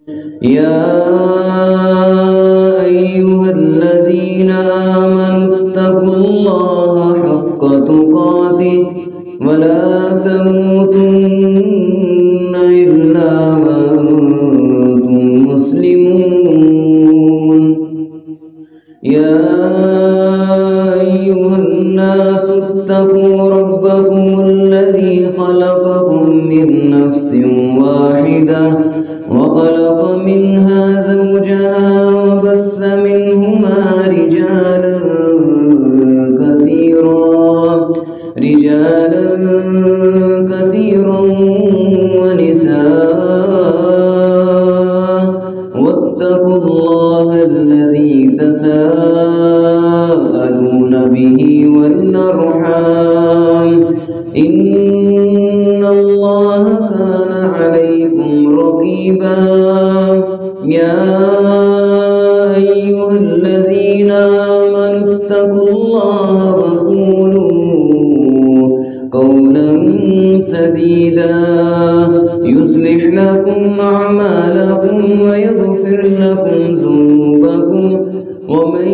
يا أيها الذين آمنوا اتقوا الله حق تقاته ولا تموتن إلا وأنتم مسلمون. يا أيها الناس اتقوا ربكم الذي خلقكم من نفس واحدة وخلق منها زوجها وبث منهما رجالا كثيرا ونساء واتقوا الله الذي تساءلون به والأرحام إن الله كان عليكم رقيبا. يا أيها الذين آمنوا اتقوا الله وقولوا قولا سديدا يصلح لكم أعمالكم ويغفر لكم ذنوبكم ومن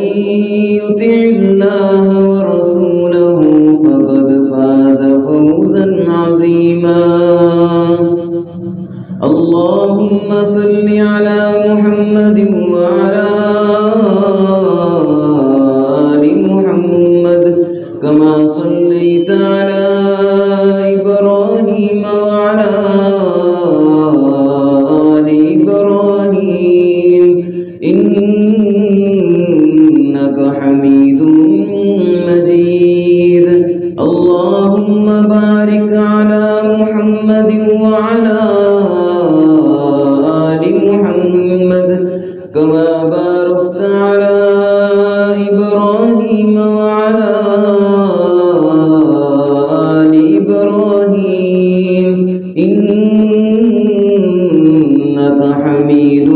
يطع الله ورسوله فقد فاز فوزا عظيما. اللهم صل على محمد وعلى آل محمد كما صليت على إبراهيم وعلى آل إبراهيم إنك حميد مجيد. اللهم بارك على محمد وعلى آل محمد كما باركت على إبراهيم وعلى آل إبراهيم إنك حميد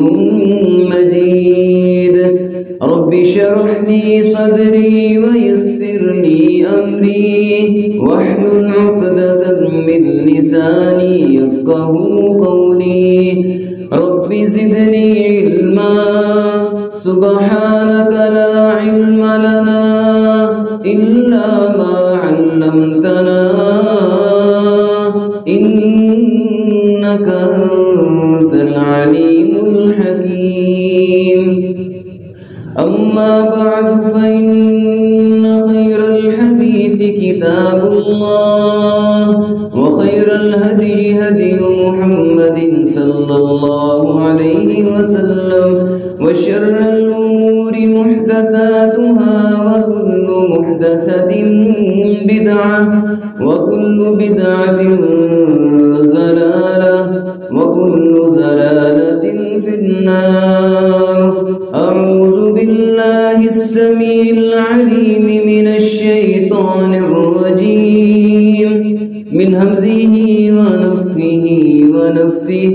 مجيد. رب اشرح لي صدري ويسر لي أمري واحلل عقدة من لساني يفقه قولي. رب زدني علما سبحانك لا علم لنا إلا ما علمتنا إنك أنت العليم الحكيم. أما بعد فإن خير الحديث كتاب الله وخير الهدي هدي محمد صلى الله عليه وسلم وشر الأمور محدثاتها وكل محدثة بدعة وكل بدعة ضلالة وكل ضلالة في النار. أعوذ بالله السميع العليم من الشيطان الرجيم من همزه ونفخه ونفثه.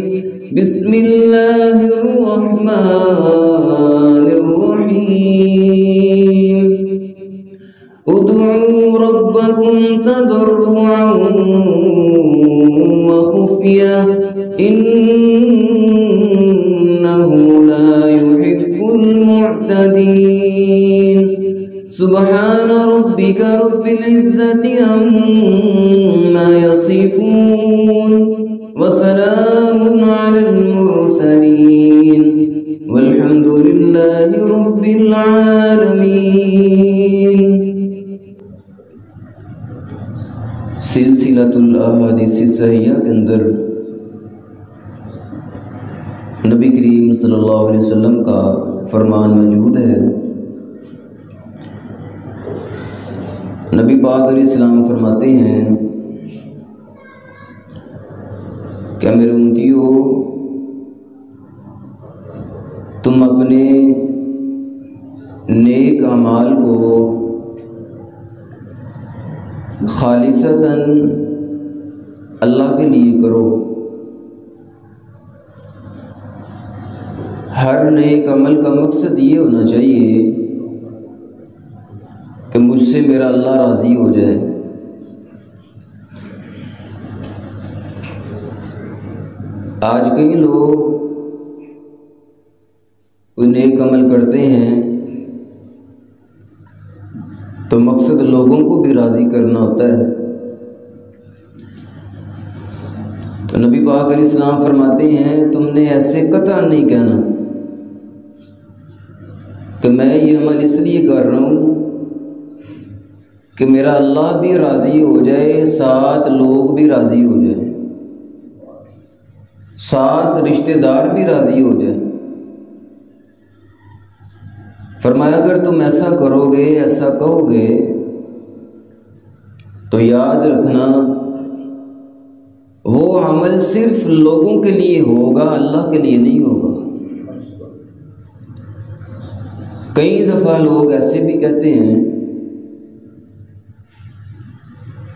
بسم الله الرحمن الرحيم. ادعوا ربكم تضرعا وخفية إنه لا يحب المعتدين. سبحان ربك رب العزة عما يصفون وسلام على المرسلين والحمد لله رب العالمين. سلسلۃ الاحادیث صحیحہ کے اندر نبی کریم صلی اللہ علیہ وسلم کا فرمان موجود ہے. نبی پاک علیہ السلام فرماتے ہیں کہ میرے امتیو تم اپنے نیک اعمال کو خالصتاً اللہ کے لیے کرو. ہر نیک عمل کا مقصد یہ ہونا چاہیے کہ مجھ سے میرا اللہ راضی ہو جائے. آج کئی لوگ کوئی نیک عمل کرتے ہیں تو مقصد لوگوں کو بھی راضی کرنا ہوتا ہے. تو نبی پاک علیہ السلام فرماتے ہیں تم نے ایسے قطعا نہیں کہنا کہ میں یہ عمل اس لیے کر رہا ہوں کہ میرا اللہ بھی راضی ہو جائے، ساتھ لوگ بھی راضی ہو جائیں، ساتھ رشتہ دار بھی راضی ہو جائیں. فرمایا اگر تم ایسا کرو گے، ایسا کہو گے تو یاد رکھنا وہ عمل صرف لوگوں کے لیے ہوگا، اللہ کے لیے نہیں ہوگا. کئی دفعہ لوگ ایسے بھی کہتے ہیں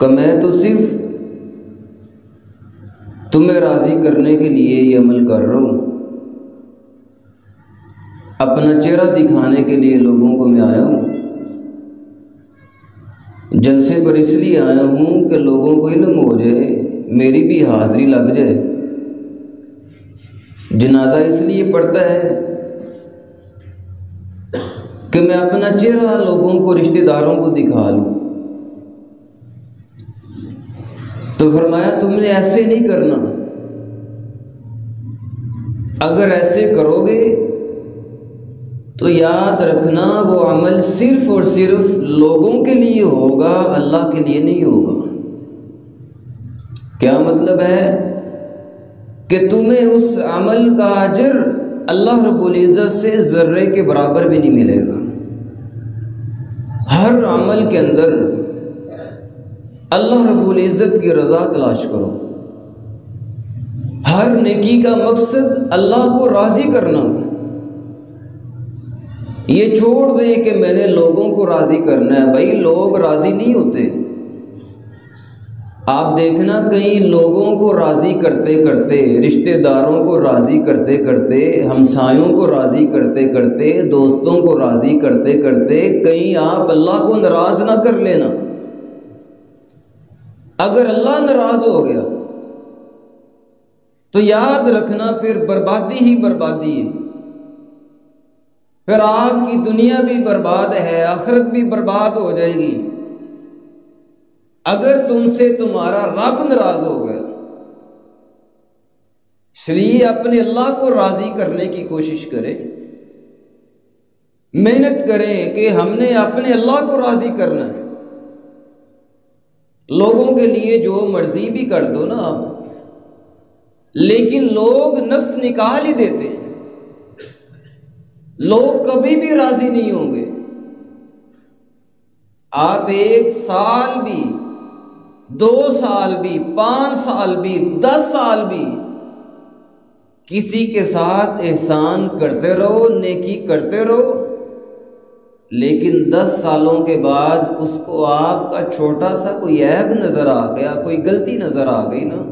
کہ میں تو صرف تمہیں راضی کرنے کے لیے یہ عمل کر رہا ہوں، اپنا چہرہ دکھانے کے لیے لوگوں کو میں آیا ہوں، جلسے پر اس لیے آیا ہوں کہ لوگوں کو علم ہو جائے، میری بھی حاضری لگ جائے. جنازہ اس لیے پڑھتا ہے کہ میں اپنا چہرہ لوگوں کو، رشتہ داروں کو دکھا لوں. تو فرمایا تم نے ایسے نہیں کرنا. اگر ایسے کرو گے تو یاد رکھنا وہ عمل صرف اور صرف لوگوں کے لیے ہوگا، اللہ کے لیے نہیں ہوگا. کیا مطلب ہے کہ تمہیں اس عمل کا اجر اللہ رب العزت سے ذرے کے برابر بھی نہیں ملے گا. ہر عمل کے اندر اللہ رب العزت کی رضا تلاش کرو. ہر نیکی کا مقصد اللہ کو راضی کرنا. یہ چھوڑ دے کہ میں نے لوگوں کو راضی کرنا ہے. بھائی لوگ راضی نہیں ہوتے. آپ دیکھنا کئی لوگوں کو راضی کرتے کرتے، رشتہ داروں کو راضی کرتے کرتے، ہمسایوں کو راضی کرتے کرتے، دوستوں کو راضی کرتے کرتے کہیں آپ اللہ کو ناراض نہ کر لینا. اگر اللہ ناراض ہو گیا تو یاد رکھنا پھر بربادی ہی بربادی ہے. پھر آپ کی دنیا بھی برباد ہے، آخرت بھی برباد ہو جائے گی. اگر تم سے تمہارا رب ناراض ہو گیا، اس لیے اپنے اللہ کو راضی کرنے کی کوشش کریں، محنت کریں کہ ہم نے اپنے اللہ کو راضی کرنا ہے. لوگوں کے لیے جو مرضی بھی کر دو نا آپ، لیکن لوگ نفس نکال ہی دیتے ہیں. لوگ کبھی بھی راضی نہیں ہوں گے. آپ 1 سال بھی، 2 سال بھی، 5 سال بھی، 10 سال بھی کسی کے ساتھ احسان کرتے رہو، نیکی کرتے رہو، لیکن 10 سالوں کے بعد اس کو آپ کا چھوٹا سا کوئی عیب نظر آ گیا، کوئی غلطی نظر آ گئی نا،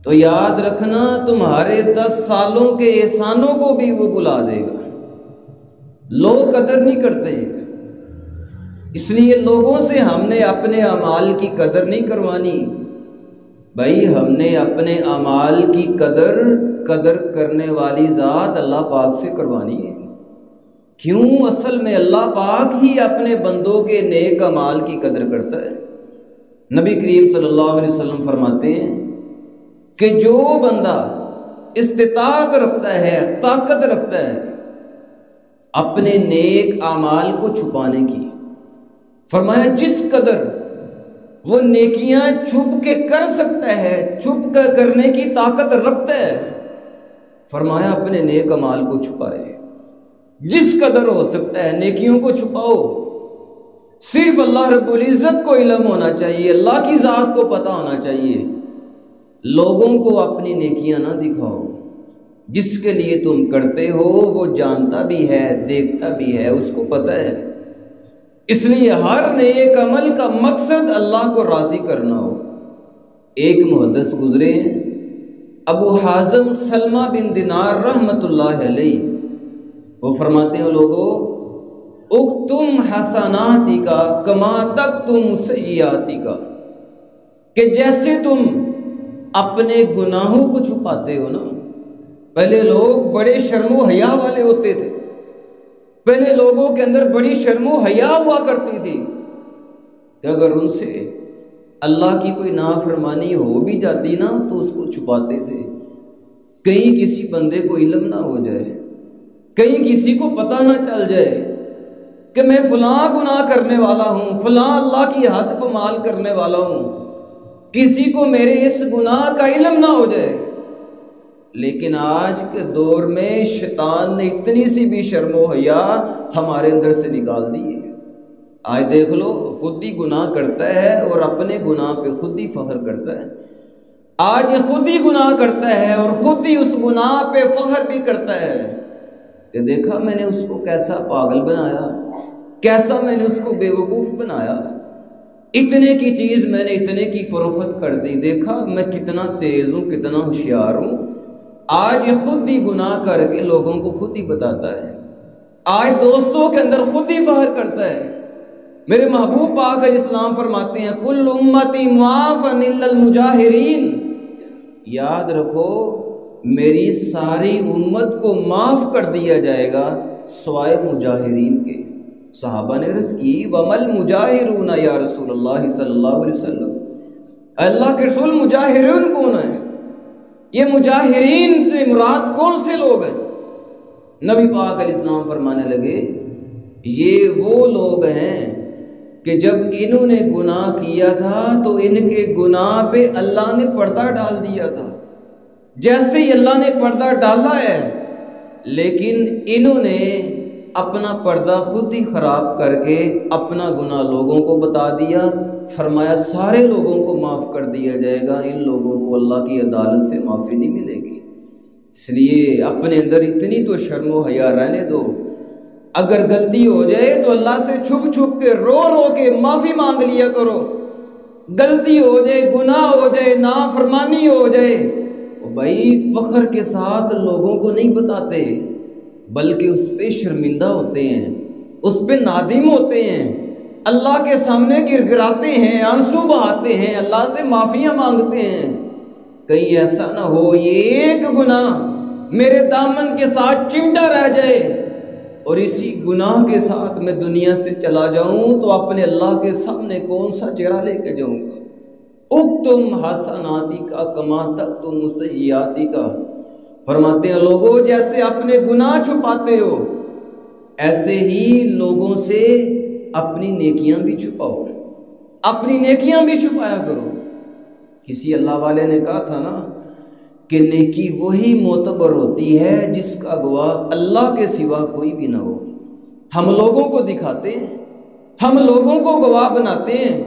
تو یاد رکھنا تمہارے 10 سالوں کے احسانوں کو بھی وہ بلا دے گا. لوگ قدر نہیں کرتے، اس لیے لوگوں سے ہم نے اپنے اعمال کی قدر نہیں کروانی. بھائی ہم نے اپنے اعمال کی قدر کرنے والی ذات اللہ پاک سے کروانی ہے. کیوں؟ اصل میں اللہ پاک ہی اپنے بندوں کے نیک اعمال کی قدر کرتا ہے. نبی کریم صلی اللہ علیہ وسلم فرماتے ہیں کہ جو بندہ استطاعت رکھتا ہے، طاقت رکھتا ہے اپنے نیک اعمال کو چھپانے کی، فرمایا جس قدر وہ نیکیاں چھپ کے کر سکتا ہے، چھپ کر کرنے کی طاقت رکھتا ہے، فرمایا اپنے نیک اعمال کو چھپائے. جس قدر ہو سکتا ہے نیکیوں کو چھپاؤ. صرف اللہ رب العزت کو علم ہونا چاہیے، اللہ کی ذات کو پتہ ہونا چاہیے. لوگوں کو اپنی نیکیاں نہ دکھاؤ. جس کے لیے تم کرتے ہو وہ جانتا بھی ہے، دیکھتا بھی ہے، اس کو پتہ ہے. اس لیے ہر نیک عمل کا مقصد اللہ کو راضی کرنا ہو. ایک محدث گزرے ہیں ابو حازم سلمہ بن دینار رحمت اللہ علیہ، وہ فرماتے ہیں لوگوں اکتم حسناتی کا کما تکتم سیئاتی کا، کہ جیسے تم اپنے گناہوں کو چھپاتے ہو نا، پہلے لوگ بڑے شرم و حیا والے ہوتے تھے، پہلے لوگوں کے اندر بڑی شرم و حیا ہوا کرتی تھی کہ اگر ان سے اللہ کی کوئی نافرمانی ہو بھی جاتی نا تو اس کو چھپاتے تھے، کہیں کسی بندے کو علم نہ ہو جائے، کہیں کسی کو پتہ نہ چل جائے کہ میں فلاں گناہ کرنے والا ہوں، فلاں اللہ کی حد پامال کرنے والا ہوں، کسی کو میرے اس گناہ کا علم نہ ہو جائے۔ لیکن آج کے دور میں شیطان نے اتنی سی بھی شرم و حیا ہمارے اندر سے نکال دی ہے۔ آج دیکھ لو، خود ہی گناہ کرتا ہے اور اپنے گناہ پہ خود ہی فخر کرتا ہے۔ آج یہ خود ہی گناہ کرتا ہے اور خود ہی اس گناہ پہ فخر بھی کرتا ہے کہ دیکھا میں نے اس کو کیسا پاگل بنایا، کیسا میں نے اس کو بے وقوف بنایا، اتنے کی چیز میں نے اتنے کی فروخت کر دی، دیکھا میں کتنا تیز ہوں، کتنا ہوشیار ہوں۔ آج یہ خود ہی گناہ کر کے لوگوں کو خود ہی بتاتا ہے، آج دوستوں کے اندر خود ہی فخر کرتا ہے۔ میرے محبوب پاک علیہ السلام فرماتے ہیں کل امتی معافن الا المجاہرین، یاد رکھو میری ساری امت کو معاف کر دیا جائے گا سوائے مجاہرین کے۔ صحابہ نے عرض کی وَمَا الْمُجَاهِرُونَ یا رسول اللہ صلی اللہ علیہ وسلم، اللہ کے رسول مجاہرین کون ہیں؟ یہ مجاہرین سے مراد کون سے لوگ ہیں؟ نبی پاک علیہ السلام فرمانے لگے یہ وہ لوگ ہیں کہ جب انہوں نے گناہ کیا تھا تو ان کے گناہ پہ اللہ نے پردہ ڈال دیا تھا، جیسے ہی اللہ نے پردہ ڈالا ہے لیکن انہوں نے اپنا پردہ خود ہی خراب کر کے اپنا گناہ لوگوں کو بتا دیا۔ فرمایا سارے لوگوں کو معاف کر دیا جائے گا، ان لوگوں کو اللہ کی عدالت سے معافی نہیں ملے گی۔ اس لیے اپنے اندر اتنی تو شرم و حیا رہنے دو، اگر غلطی ہو جائے تو اللہ سے چھپ چھپ کے رو رو کے معافی مانگ لیا کرو۔ غلطی ہو جائے، گناہ ہو جائے، نافرمانی ہو جائے، بھائی فخر کے ساتھ لوگوں کو نہیں بتاتے بلکہ اس پہ شرمندہ ہوتے ہیں، اس پہ نادم ہوتے ہیں، اللہ کے سامنے گر گراتے ہیں، آنسو بہاتے ہیں، اللہ سے معافیاں مانگتے ہیں۔ کہیں ایسا نہ ہو یہ ایک گناہ میرے دامن کے ساتھ چمٹا رہ جائے اور اسی گناہ کے ساتھ میں دنیا سے چلا جاؤں تو اپنے اللہ کے سامنے کون سا چہرہ لے کے جاؤں گا۔ اکتم حسناتی کا کما تکتم سیئاتی کا، فرماتے ہیں لوگوں جیسے اپنے گناہ چھپاتے ہو ایسے ہی لوگوں سے اپنی نیکیاں بھی چھپاؤ، اپنی نیکیاں بھی چھپایا کرو۔ کسی اللہ والے نے کہا تھا نا کہ نیکی وہی معتبر ہوتی ہے جس کا گواہ اللہ کے سوا کوئی بھی نہ ہو۔ ہم لوگوں کو دکھاتے ہیں، ہم لوگوں کو گواہ بناتے ہیں،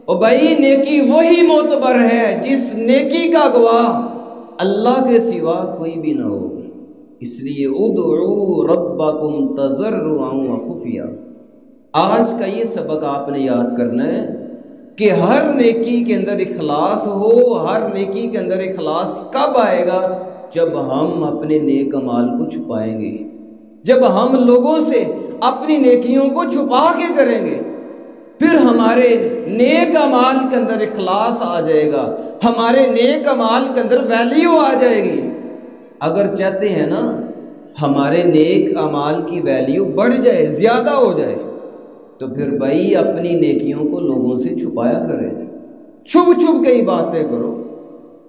اور بھائی نیکی وہی معتبر ہے جس نیکی کا گواہ اللہ کے سوا کوئی بھی نہ ہو۔ اس لیے ادعوا ربکم تضرعا وخفیا، آج کا یہ سبق آپ نے یاد کرنا ہے کہ ہر نیکی کے اندر اخلاص ہو۔ ہر نیکی کے اندر اخلاص کب آئے گا؟ جب ہم اپنے نیک اعمال کو چھپائیں گے، جب ہم لوگوں سے اپنی نیکیوں کو چھپا کے کریں گے، پھر ہمارے نیک اعمال کے اندر اخلاص آ جائے گا، ہمارے نیک اعمال کے اندر ویلیو آ جائے گی۔ اگر چاہتے ہیں نا ہمارے نیک اعمال کی ویلیو بڑھ جائے، زیادہ ہو جائے، تو پھر بھائی اپنی نیکیوں کو لوگوں سے چھپایا کریں، چھپ چھپ کے باتیں کرو،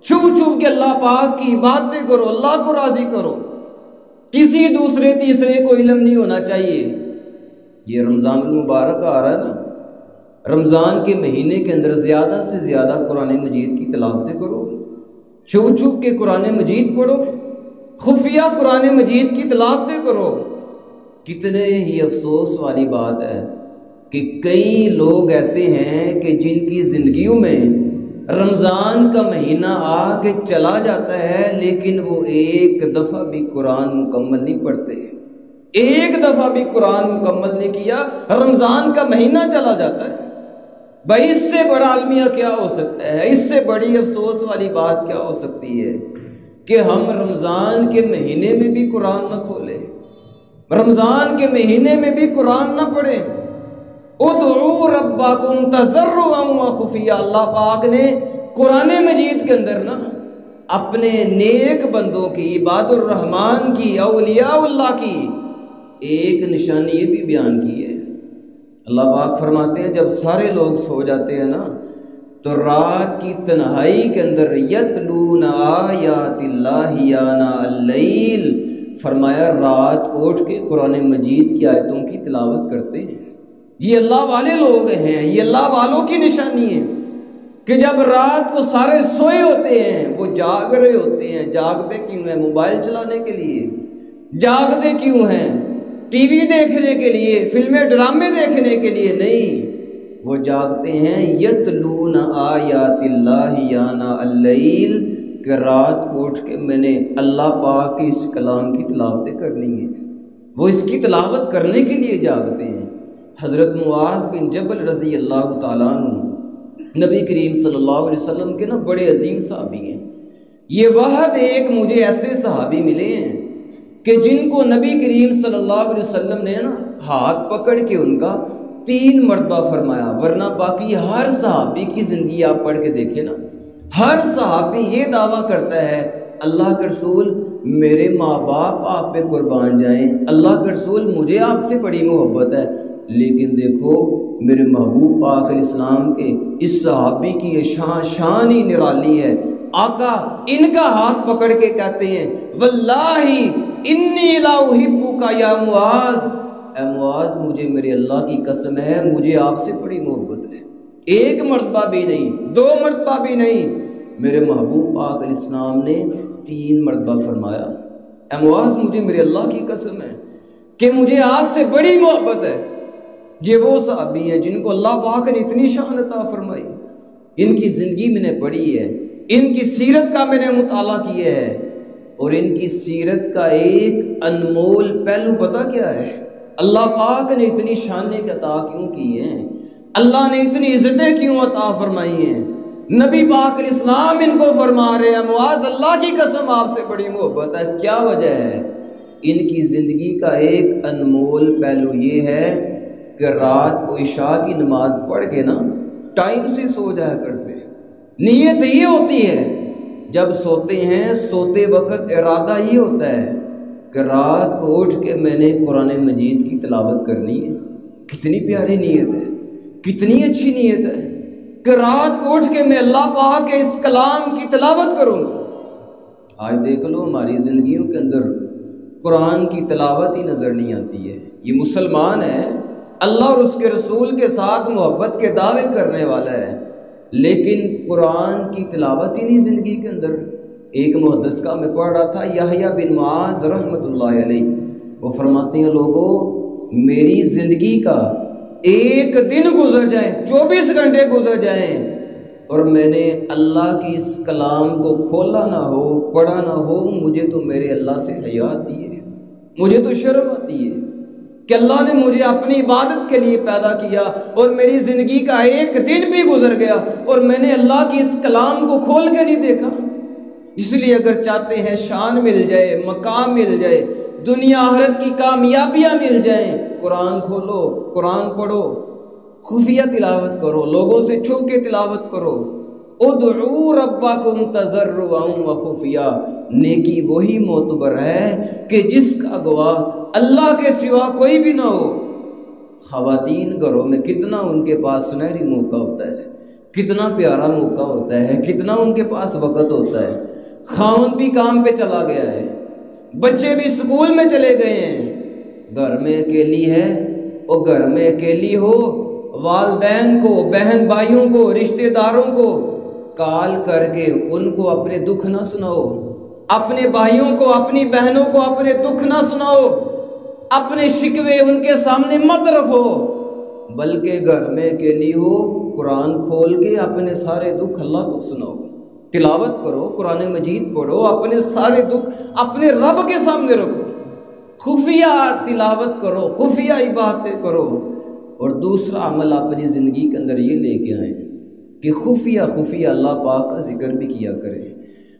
چھپ چھپ کے اللہ پاک کی باتیں کرو، اللہ کو راضی کرو، کسی دوسرے تیسرے کو علم نہیں ہونا چاہیے۔ یہ رمضان المبارک آ رہا ہے نا، رمضان کے مہینے کے اندر زیادہ سے زیادہ قرآن مجید کی تلاوتیں کرو، چھپ چھپ کے قرآن مجید پڑھو، خفیہ قرآن مجید کی تلاوتیں کرو۔ کتنے ہی افسوس والی بات ہے کہ کئی لوگ ایسے ہیں کہ جن کی زندگیوں میں رمضان کا مہینہ آ کے چلا جاتا ہے لیکن وہ ایک دفعہ بھی قرآن مکمل نہیں پڑھتے، ایک دفعہ بھی قرآن مکمل نہیں کیا، رمضان کا مہینہ چلا جاتا ہے۔ بھائی اس سے بڑا المیہ کیا ہو سکتا ہے؟ اس سے بڑی افسوس والی بات کیا ہو سکتی ہے کہ ہم رمضان کے مہینے میں بھی قرآن نہ کھولیں، رمضان کے مہینے میں بھی قرآن نہ پڑھیں۔ ادعوا ربکم تضرعا وخفیا، اللہ پاک نے قرآن مجید کے اندر نا اپنے نیک بندوں کی، عباد الرحمن کی، اولیاء اللہ کی ایک نشانی یہ بھی بیان کی ہے۔ اللہ پاک فرماتے ہیں جب سارے لوگ سو جاتے ہیں نا تو رات کی تنہائی کے اندر یتلون آیات اللہ آناء اللیل، فرمایا رات کو اٹھ کے قرآن مجید کی آیتوں کی تلاوت کرتے ہیں۔ یہ اللہ والے لوگ ہیں، یہ اللہ والوں کی نشانی ہے کہ جب رات کو سارے سوئے ہوتے ہیں وہ جاگ رہے ہوتے ہیں۔ جاگتے کیوں ہیں؟ موبائل چلانے کے لیے۔ جاگتے کیوں ہیں؟ ٹی وی دیکھنے کے لیے، فلمیں ڈرامے دیکھنے کے لیے نہیں، وہ جاگتے ہیں یتلون آیات اللہ آناء اللیل، کہ رات کو اٹھ کے میں نے اللہ پاک کے اس کلام کی تلاوتیں کرنی ہیں۔ وہ اس کی تلاوت کرنے کے لیے جاگتے ہیں۔ حضرت معاذ بن جبل رضی اللہ تعالیٰ عنہ نبی کریم صلی اللہ علیہ وسلم کے نا بڑے عظیم صحابی ہیں۔ یہ وحد ایک مجھے ایسے صحابی ملے ہیں کہ جن کو نبی کریم صلی اللہ علیہ وسلم نے نا ہاتھ پکڑ کے ان کا 3 مرتبہ فرمایا، ورنہ باقی ہر صحابی کی زندگی آپ پڑھ کے دیکھیں نا، ہر صحابی یہ دعویٰ کرتا ہے اللہ کے رسول میرے ماں باپ آپ پہ قربان جائیں، اللہ کے رسول مجھے آپ سے بڑی محبت ہے، لیکن دیکھو میرے محبوب پاک علیہ السلام کے اس صحابی کی یہ شان ہی نرالی ہے۔ آقا ان کا ہاتھ پکڑ کے کہتے ہیں واللہ انی لا احبک یا معاذ، اے معاذ مجھے میرے اللہ کی قسم ہے مجھے آپ سے بڑی محبت ہے۔ 1 مرتبہ بھی نہیں، 2 مرتبہ بھی نہیں، میرے محبوب پاک علیہ السلام نے 3 مرتبہ فرمایا اے معاذ مجھے میرے اللہ کی قسم ہے کہ مجھے آپ سے بڑی محبت ہے۔ یہ وہ صحابی ہیں جن کو اللہ پاک نے اتنی شان عطا فرمائی، ان کی زندگی میں نے پڑھی ہے، ان کی سیرت کا میں نے مطالعہ کیا ہے، اور ان کی سیرت کا ایک انمول پہلو پتہ کیا ہے؟ اللہ پاک نے اتنی شانیں عطا کیوں کی ہیں، اللہ نے اتنی عزتیں کیوں عطا فرمائی ہیں؟ نبی پاک علیہ السلام ان کو فرما رہے ہیں معاذ اللہ کی قسم آپ سے بڑی محبت ہے۔ کیا وجہ ہے؟ ان کی زندگی کا ایک انمول پہلو یہ ہے کہ رات کو عشاء کی نماز پڑھ کے نا ٹائم سے سو جایا کرتے ہیں۔ نیت یہ ہوتی ہے جب سوتے ہیں، سوتے وقت ارادہ یہ ہوتا ہے کہ رات کو اٹھ کے میں نے قرآن مجید کی تلاوت کرنی ہے۔ کتنی پیاری نیت ہے، کتنی اچھی نیت ہے کہ رات کو اٹھ کے میں اللہ پاک کے اس کلام کی تلاوت کروں گا۔ آج دیکھ لو ہماری زندگیوں کے اندر قرآن کی تلاوت ہی نظر نہیں آتی ہے۔ یہ مسلمان ہے، اللہ اور اس کے رسول کے ساتھ محبت کے دعوے کرنے والا ہے، لیکن قرآن کی تلاوت ہی نہیں زندگی کے اندر۔ ایک محدث کا میں پڑھ رہا تھا یحییٰ بن معاذ رحمۃ اللہ علیہ، وہ فرماتے ہیں لوگوں میری زندگی کا 1 دن گزر جائے، 24 گھنٹے گزر جائیں اور میں نے اللہ کی اس کلام کو کھولا نہ ہو، پڑھا نہ ہو، مجھے تو میرے اللہ سے حیا آتی ہے، مجھے تو شرم آتی ہے کہ اللہ نے مجھے اپنی عبادت کے لیے پیدا کیا اور میری زندگی کا 1 دن بھی گزر گیا اور میں نے اللہ کی اس کلام کو کھول کے نہیں دیکھا۔ اس لیے اگر چاہتے ہیں شان مل جائے، مقام مل جائے، دنیا آخرت کی کامیابیاں مل جائیں، قرآن کھولو، قرآن پڑھو، خفیہ تلاوت کرو، لوگوں سے چھپ کے تلاوت کرو۔ ادعوا ربکم تضرعا وخفیہ، نیکی وہی معتبر ہے کہ جس کا گواہ اللہ کے سوا کوئی بھی نہ ہو۔ خواتین گھروں میں کتنا ان کے پاس سنہری موقع ہوتا ہے، کتنا پیارا موقع ہوتا ہے، کتنا ان کے پاس وقت ہوتا ہے۔ خاوند بھی کام پہ چلا گیا ہے، بچے بھی اسکول میں چلے گئے ہیں، گھر میں اکیلی ہے، اور گھر میں اکیلی ہو، والدین کو، بہن بھائیوں کو، رشتہ داروں کو کال کر کے ان کو اپنے دکھ نہ سناؤ، اپنے بھائیوں کو، اپنی بہنوں کو اپنے دکھ نہ سناؤ، اپنے شکوے ان کے سامنے مت رکھو، بلکہ گھر میں اکیلی ہو قرآن کھول کے اپنے سارے دکھ اللہ کو سناؤ، تلاوت کرو، قرآن مجید پڑھو، اپنے سارے دکھ اپنے رب کے سامنے رکھو، خفیہ تلاوت کرو، خفیہ عبادتیں کرو۔ اور دوسرا عمل اپنی زندگی کے اندر یہ لے کے آئیں کہ خفیہ خفیہ اللہ پاک کا ذکر بھی کیا کریں،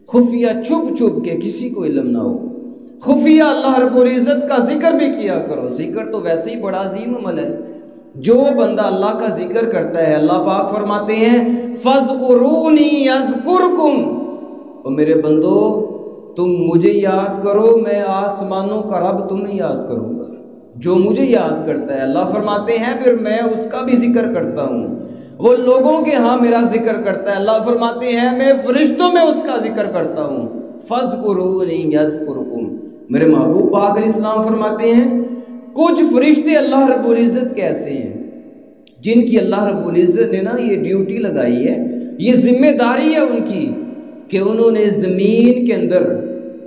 خفیہ چھپ چھپ کے، کسی کو علم نہ ہو، خفیہ اللہ رب العزت کا ذکر بھی کیا کرو۔ ذکر تو ویسے ہی بڑا عظیم عمل ہے، جو بندہ اللہ کا ذکر کرتا ہے اللہ پاک فرماتے ہیں فَاذْكُرُونِي أَذْكُرْكُمْ، اور میرے بندو تم مجھے یاد کرو، میں آسمانوں کا رب تمہیں یاد کروں گا۔ جو مجھے یاد کرتا ہے، اللہ فرماتے ہیں پھر میں اس کا بھی ذکر کرتا ہوں۔ وہ لوگوں کے ہاں میرا ذکر کرتا ہے، اللہ فرماتے ہیں میں فرشتوں میں اس کا ذکر کرتا ہوں۔ فَاذْكُرُونِي يَذْكُرْكُمْ۔ میرے محبوب پاک علیہ السلام فرماتے ہیں کچھ فرشتے اللہ رب العزت کیسے ہیں جن کی اللہ رب العزت نے نا یہ ڈیوٹی لگائی ہے، یہ ذمہ داری ہے ان کی کہ انہوں نے زمین کے اندر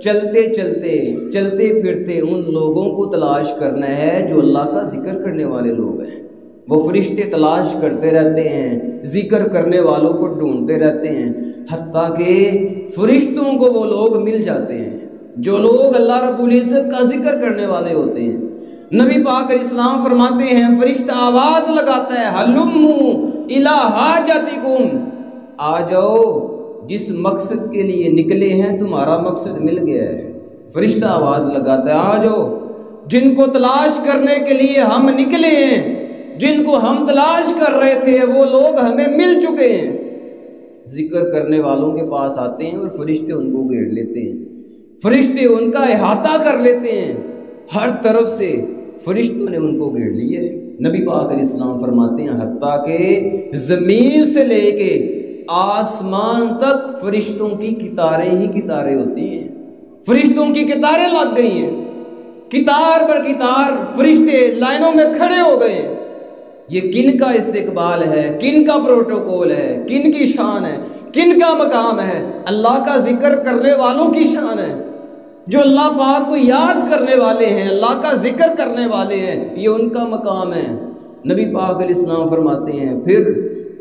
چلتے پھرتے ان لوگوں کو تلاش کرنا ہے جو اللہ کا ذکر کرنے والے لوگ ہیں۔ وہ فرشتے تلاش کرتے رہتے ہیں، ذکر کرنے والوں کو ڈھونڈتے رہتے ہیں، حتیٰ کہ فرشتوں کو وہ لوگ مل جاتے ہیں جو لوگ اللہ رب العزت کا ذکر کرنے والے ہوتے ہیں۔ نبی پاک علیہ السلام فرماتے ہیں فرشتہ آواز لگاتا ہے ہلموا الی حاجتکم، آ جاؤ جس مقصد کے لیے نکلے ہیں تمہارا مقصد مل گیا ہے۔ فرشتہ آواز لگاتا ہے آ جاؤ، جن کو تلاش کرنے کے لیے ہم نکلے ہیں، جن کو ہم تلاش کر رہے تھے وہ لوگ ہمیں مل چکے ہیں۔ ذکر کرنے والوں کے پاس آتے ہیں اور فرشتے ان کو گھیر لیتے ہیں، فرشتے ان کا احاطہ کر لیتے ہیں، ہر طرف سے فرشتوں نے ان کو گھیر لیے۔ نبی پاک علیہ السلام فرماتے ہیں حتیٰ کہ زمین سے لے کے آسمان تک فرشتوں کی قطاریں ہی قطاریں ہوتی ہیں، فرشتوں کی قطاریں لگ گئی ہیں، قطار پر قطار فرشتے لائنوں میں کھڑے ہو گئے ہیں۔ یہ کن کا استقبال ہے، کن کا پروٹوکول ہے، کن کی شان ہے، کن کا مقام ہے؟ اللہ کا ذکر کرنے والوں کی شان ہے، جو اللہ پاک کو یاد کرنے والے ہیں، اللہ کا ذکر کرنے والے ہیں، یہ ان کا مقام ہے۔ نبی پاک علیہ السلام فرماتے ہیں پھر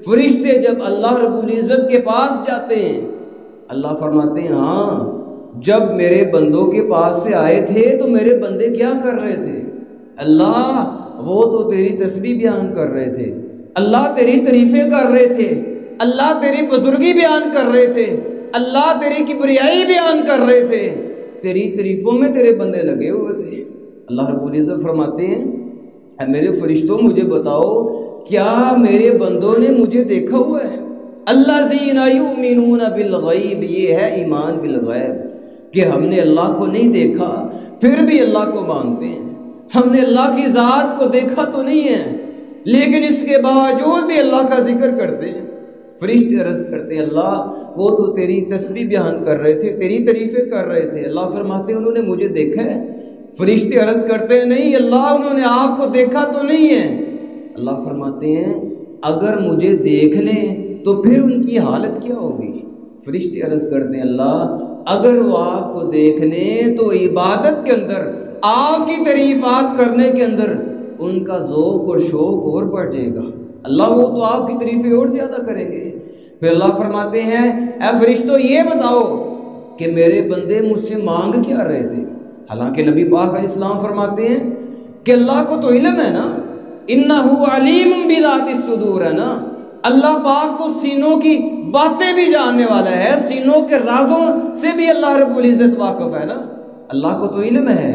فرشتے جب اللہ رب العزت کے پاس جاتے ہیں، اللہ فرماتے ہیں ہاں جب میرے بندوں کے پاس سے آئے تھے تو میرے بندے کیا کر رہے تھے؟ اللہ وہ تو تیری تسبیح بیان کر رہے تھے، اللہ تیری تعریفیں کر رہے تھے، اللہ تیری بزرگی بیان کر رہے تھے، اللہ تیری کبریائی بیان کر رہے تھے، تیری تعریفوں میں تیرے بندے لگے ہوئے تھے۔ اللہ رب العزت فرماتے ہیں اے میرے فرشتوں مجھے بتاؤ کیا میرے بندوں نے مجھے دیکھا ہوا ہے؟ الذین یؤمنون بالغیب، یہ ہے ایمان بالغیب کہ ہم نے اللہ کو نہیں دیکھا پھر بھی اللہ کو مانتے ہیں، ہم نے اللہ کی ذات کو دیکھا تو نہیں ہے لیکن اس کے باوجود بھی اللہ کا ذکر کرتے ہیں۔ فرشتے عرض کرتے ہیں اللہ وہ تو تیری تسبیح بیان کر رہے تھے، تیری تعریفیں کر رہے تھے۔ اللہ فرماتے ہیں انہوں نے مجھے دیکھا ہے؟ فرشتے عرض کرتے ہیں نہیں اللہ انہوں نے آپ کو دیکھا تو نہیں ہے۔ اللہ فرماتے ہیں اگر مجھے دیکھ لیں تو پھر ان کی حالت کیا ہوگی؟ فرشتے عرض کرتے ہیں اللہ اگر وہ آپ کو دیکھ لیں تو عبادت کے اندر، آپ کی تعریفات کرنے کے اندر ان کا ذوق اور شوق اور بڑھ جائے گا، اللہ وہ تو آپ کی تعریفیں اور زیادہ کریں گے۔ پھر اللہ فرماتے ہیں اے فرشتوں یہ بتاؤ کہ میرے بندے مجھ سے مانگ کیا رہے تھے؟ حالانکہ نبی پاک علیہ السلام فرماتے ہیں کہ اللہ کو تو علم ہے نا، انہ علیم بذات الصدور ہے نا، اللہ پاک تو سینوں کی باتیں بھی جاننے والا ہے، سینوں کے رازوں سے بھی اللہ رب العزت واقف ہے نا۔ اللہ کو تو علم ہے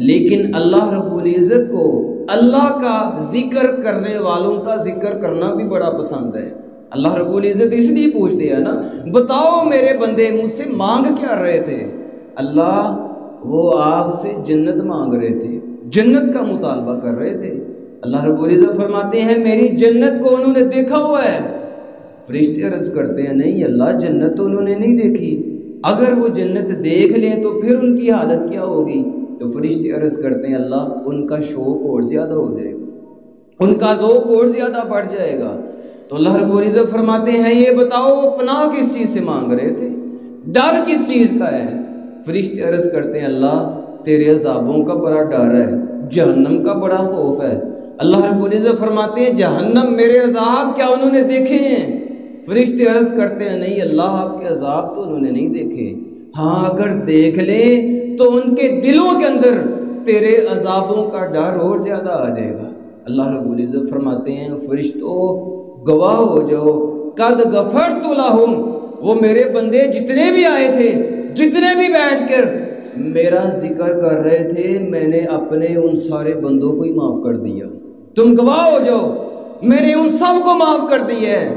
لیکن اللہ رب العزت کو اللہ کا ذکر کرنے والوں کا ذکر کرنا بھی بڑا پسند ہے۔ اللہ رب العزت اس لیے پوچھتے ہیں نا بتاؤ میرے بندے مجھ سے مانگ کیا رہے تھے؟ اللہ وہ آپ سے جنت مانگ رہے تھے، جنت کا مطالبہ کر رہے تھے۔ اللہ رب العزت فرماتے ہیں میری جنت کو انہوں نے دیکھا ہوا ہے؟ فرشتے عرض کرتے ہیں نہیں اللہ جنت تو انہوں نے نہیں دیکھی، اگر وہ جنت دیکھ لیں تو پھر ان کی حالت کیا ہوگی؟ تو فرشتے عرض کرتے ہیں اللہ ان کا شوق اور زیادہ ہو جائے گا، ان کا ذوق اور زیادہ بڑھ جائے گا۔ تو اللہ رب العزت فرماتے ہیں یہ بتاؤ پناہ کس چیز سے مانگ رہے تھے، ڈر کس چیز کا ہے؟ فرشتے عرض کرتے ہیں اللہ تیرے عذابوں کا بڑا ڈر ہے، جہنم کا بڑا خوف ہے۔ اللہ رب العزت فرماتے ہیں جہنم میرے عذاب کیا انہوں نے دیکھے ہیں؟ فرشتے عرض کرتے ہیں نہیں اللہ آپ کے عذاب تو انہوں نے نہیں دیکھے، ہاں اگر دیکھ لیں تو ان کے دلوں کے اندر تیرے عذابوں کا ڈر اور زیادہ آ جائے گا۔ اللہ رب العزت فرماتے ہیں فرشتوں گواہ ہو جاؤ قد غفرت لہم، وہ میرے بندے جتنے بھی آئے تھے، جتنے بھی بیٹھ کر میرا ذکر کر رہے تھے، میں نے اپنے ان سارے بندوں کو ہی معاف کر دیا، تم گواہ ہو جاؤ میں نے ان سب کو معاف کر دیا ہے۔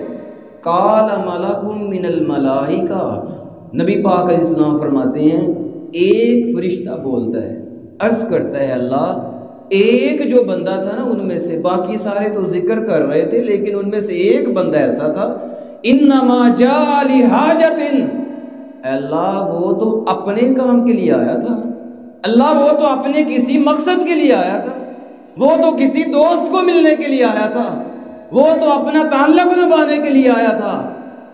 قال ملک من الملائکہ، نبی پاک علیہ السلام فرماتے ہیں ایک فرشتہ بولتا ہے، عرض کرتا ہے اللہ ایک جو بندہ تھا نا ان میں سے، باقی سارے تو ذکر کر رہے تھے لیکن ان میں سے ایک بندہ ایسا تھا، انما جاء لحاجۃ، اللہ وہ تو اپنے کام کے لیے آیا تھا، اللہ وہ تو اپنے کسی مقصد کے لیے آیا تھا، وہ تو کسی دوست کو ملنے کے لیے آیا تھا، وہ تو اپنا تعلق نبھانے کے لیے آیا تھا،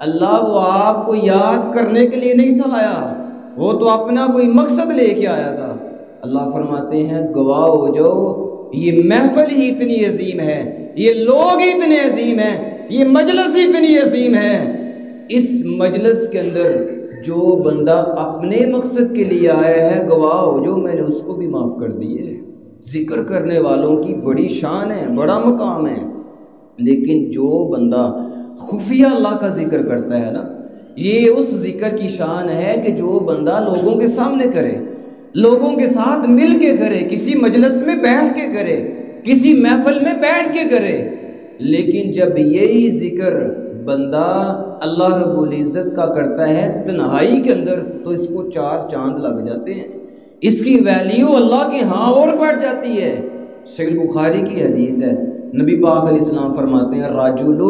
اللہ وہ آپ کو یاد کرنے کے لیے نہیں تھا آیا، وہ تو اپنا کوئی مقصد لے کے آیا تھا۔ اللہ فرماتے ہیں گواہ ہو جاؤ یہ محفل ہی اتنی عظیم ہے، یہ لوگ ہی اتنے عظیم ہیں، یہ مجلس ہی اتنی عظیم ہے، اس مجلس کے اندر جو بندہ اپنے مقصد کے لیے آیا ہے گواہ ہو جو میں نے اس کو بھی معاف کر دی ہے۔ ذکر کرنے والوں کی بڑی شان ہے، بڑا مقام ہے، لیکن جو بندہ خفیہ اللہ کا ذکر کرتا ہے نا، یہ اس ذکر کی شان ہے کہ جو بندہ لوگوں کے سامنے کرے، لوگوں کے ساتھ مل کے کرے، کسی مجلس میں بیٹھ کے کرے، کسی محفل میں بیٹھ کے کرے، لیکن جب یہی ذکر بندہ اللہ رب العزت کا کرتا ہے تنہائی کے اندر تو اس کو 4 چاند لگ جاتے ہیں، اس کی ویلیو اللہ کے ہاں اور بڑھ جاتی ہے۔ صحیح بخاری کی حدیث ہے، نبی پاک علیہ السلام فرماتے ہیں رجل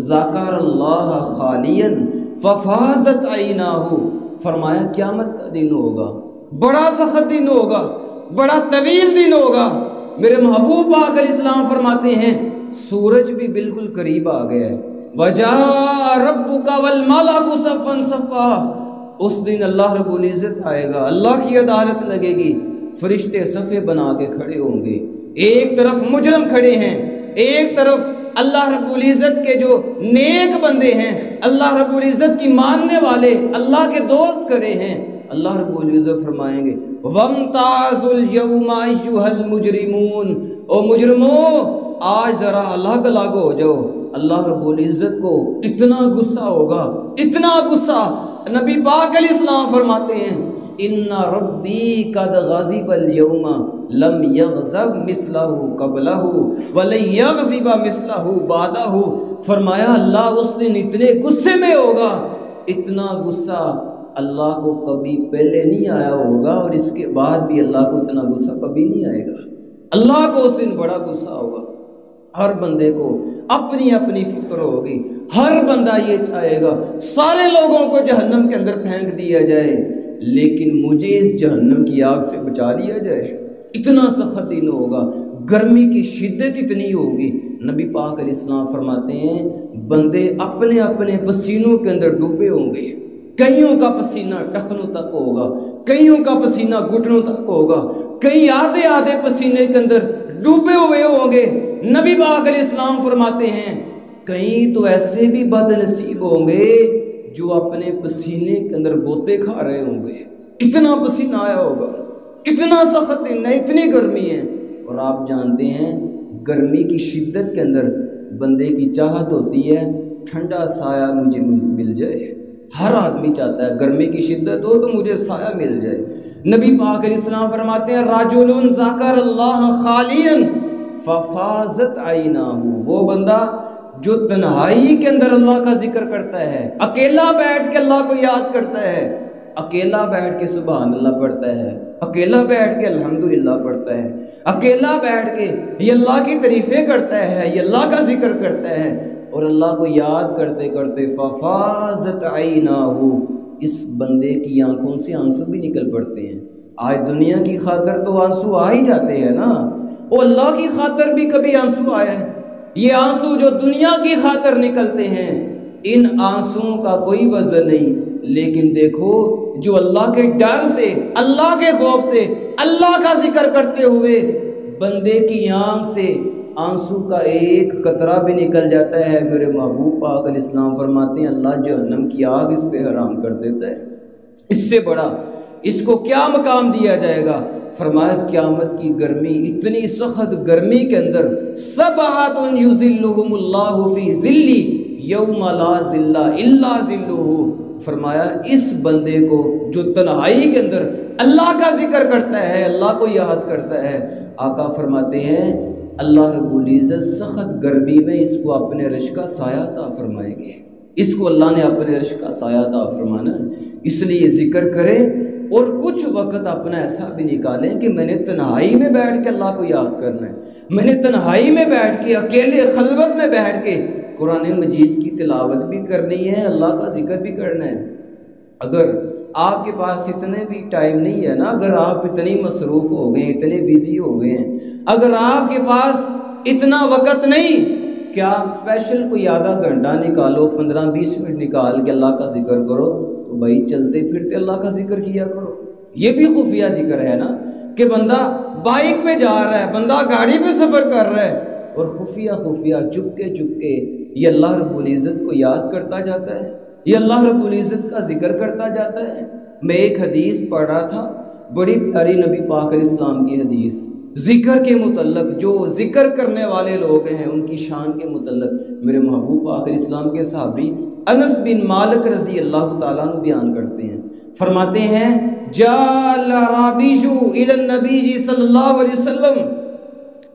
ذکر اللہ خالیا ففاضت عیناہ، فرمایا قیامت کا دن ہوگا، بڑا سخت دن ہوگا، بڑا طویل دن ہوگا، میرے محبوب پاک علیہ السلام فرماتے ہیں سورج بھی بالکل قریب آ گیا ہے، وَجَاءَ رَبُّكَ وَالْمَلَكُ صَفًّا صَفًّا، اس دن اللہ رب العزت آئے گا، اللہ کی عدالت لگے گی، فرشتے صفے بنا کے کھڑے ہوں گے، ایک طرف مجرم کھڑے ہیں، ایک طرف اللہ رب العزت کے جو نیک بندے ہیں، اللہ رب العزت کی ماننے والے، اللہ کے دوست کھڑے ہیں، اللہ رب العزت فرمائیں گے وَامْتَازُوا الْيَوْمَ أَيُّهَا الْمُجْرِمُونَ، او مجرموں آج ذرا الگ الگ ہو جاؤ۔ اللہ رب العزت کو اتنا غصہ ہوگا، اتنا غصہ، نبی پاک علیہ السلام فرماتے ہیں ان ربی قد غضب اليوم لم یغضب مثلہ قبلہ ولن یغضب مثلہ بعدہ، فرمایا اللہ اس دن اتنے غصے میں ہوگا، اتنا غصہ اللہ کو کبھی پہلے نہیں آیا ہوگا اور اس کے بعد بھی اللہ کو اتنا غصہ کبھی نہیں آئے گا، اللہ کو اس دن بڑا غصہ ہوگا۔ ہر بندے کو اپنی اپنی فکر ہوگی، ہر بندہ یہ چاہے گا سارے لوگوں کو جہنم کے اندر پھینک دیا جائے لیکن مجھے اس جہنم کی آگ سے بچا لیا جائے، اتنا سخت دن ہوگا، گرمی کی شدت اتنی ہوگی۔ نبی پاک علیہ السلام فرماتے ہیں بندے اپنے اپنے پسینوں کے اندر ڈوبے ہوں گے، کئیوں کا پسینہ ٹخنوں تک ہوگا، کئیوں کا پسینہ گھٹنوں تک ہوگا، کئی آدھے آدھے پسینے کے اندر ڈوبے ہوئے ہوں گے۔ نبی پاک علیہ السلام فرماتے ہیں کئی تو ایسے بھی بد نصیب ہوں گے جو اپنے پسینے کے اندر گوتے کھا رہے ہوں گے، اتنا پسینہ آیا ہوگا، اتنا سخت دن ہے، اتنی گرمی ہے۔ اور آپ جانتے ہیں گرمی کی شدت کے اندر بندے کی چاہت ہوتی ہے ٹھنڈا سایہ مجھے مل جائے، ہر آدمی چاہتا ہے گرمی کی شدت ہو تو مجھے سایہ مل جائے۔ نبی پاک علیہ السلام فرماتے ہیں رجل ذکر اللہ خالیا ففاضت عیناہ، وہ بندہ جو تنہائی کے اندر اللہ کا ذکر کرتا ہے، اکیلا بیٹھ کے اللہ کو یاد کرتا ہے، اکیلا بیٹھ کے سبحان اللہ پڑھتا ہے، اکیلا بیٹھ کے الحمدللہ پڑھتا ہے، اکیلا بیٹھ کے یہ اللہ کی تعریفیں کرتا ہے، یہ اللہ کا ذکر کرتا ہے اور اللہ کو یاد کرتے کرتے ففاضت عیناہ، اس بندے کی آنکھوں سے آنسو بھی نکل پڑتے ہیں۔ آج دنیا کی خاطر تو آنسو آ ہی جاتے ہیں نا، وہ اللہ کی خاطر بھی کبھی آنسو آیا ہے؟ یہ آنسو جو دنیا کی خاطر نکلتے ہیں ان آنسوؤں کا کوئی وزن نہیں، لیکن دیکھو جو اللہ کے ڈر سے، اللہ کے خوف سے، اللہ کا ذکر کرتے ہوئے بندے کی آنکھ سے آنسو کا ایک قطرہ بھی نکل جاتا ہے، میرے محبوب پاک علیہ السلام فرماتے ہیں اللہ جہنم کی آگ اس پہ حرام کر دیتا ہے۔ اس سے بڑا اس کو کیا مقام دیا جائے گا؟ فرمایا قیامت کی گرمی، اتنی سخت گرمی کے اندر سبعۃ یظلھم اللہ فی ظلہ یوم لا ظل الا ظلہ، فرمایا اس بندے کو جو تنہائی کے اندر اللہ کا ذکر کرتا ہے، اللہ کو یاد کرتا ہے، آقا فرماتے ہیں اللہ رب العزت سخت گرمی میں اس کو اپنے عرش کا سایہ عطا فرمائیں گے۔ اس کو اللہ نے اپنے عرش کا سایہ عطا فرمانا ہے، اس لیے ذکر کریں اور کچھ وقت اپنا ایسا بھی نکالیں کہ میں نے تنہائی میں بیٹھ کے اللہ کو یاد کرنا ہے، میں نے تنہائی میں بیٹھ کے اکیلے خلوت میں بیٹھ کے قرآن مجید کی تلاوت بھی کرنی ہے، اللہ کا ذکر بھی کرنا ہے۔ اگر آپ کے پاس اتنے بھی ٹائم نہیں ہے نا، اگر آپ اتنی مصروف ہو گئے، اتنے بیزی ہو گئے ہیں، اگر آپ کے پاس اتنا وقت نہیں کہ آپ اسپیشل کوئی آدھا گھنٹہ نکالو، 15-20 منٹ نکال کے اللہ کا ذکر کرو، تو بھائی چلتے پھرتے اللہ کا ذکر کیا کرو۔ یہ بھی خفیہ ذکر ہے نا، کہ بندہ بائک پہ جا رہا ہے، بندہ گاڑی پہ سفر کر رہا ہے اور خفیہ چپکے یہ اللہ رب العزت کو یاد کرتا جاتا ہے، یہ اللہ رب العزت کا ذکر کرتا جاتا ہے۔ میں ایک حدیث پڑھ رہا تھا، بڑی پیاری نبی پاک علیہ السلام کی حدیث، ذکر کے متعلق، جو ذکر کرنے والے لوگ ہیں ان کی شان کے متعلق میرے محبوب پاک علیہ السلام کے صحابی انس بن مالک رضی اللہ تعالیٰ عنہ بیان کرتے ہیں، فرماتے ہیں جال رابیشو الی النبی صلی اللہ علیہ وسلم،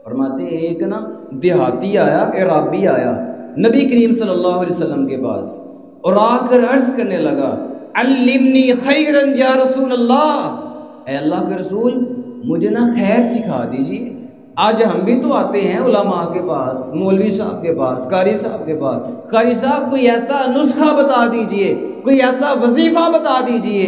فرماتے ہیں ایک نا دیہاتی آیا، عرابی آیا نبی کریم صلی اللہ علیہ وسلم کے پاس اور آ کر عرض کرنے لگا علمنی خیرا یا رسول اللہ، اے اللہ کے رسول مجھے نا خیر سکھا دیجیے۔ آج ہم بھی تو آتے ہیں علماء کے پاس، مولوی صاحب کے پاس، قاری صاحب کے پاس، قاری صاحب کوئی ایسا نسخہ بتا دیجئے، کوئی ایسا وظیفہ بتا دیجئے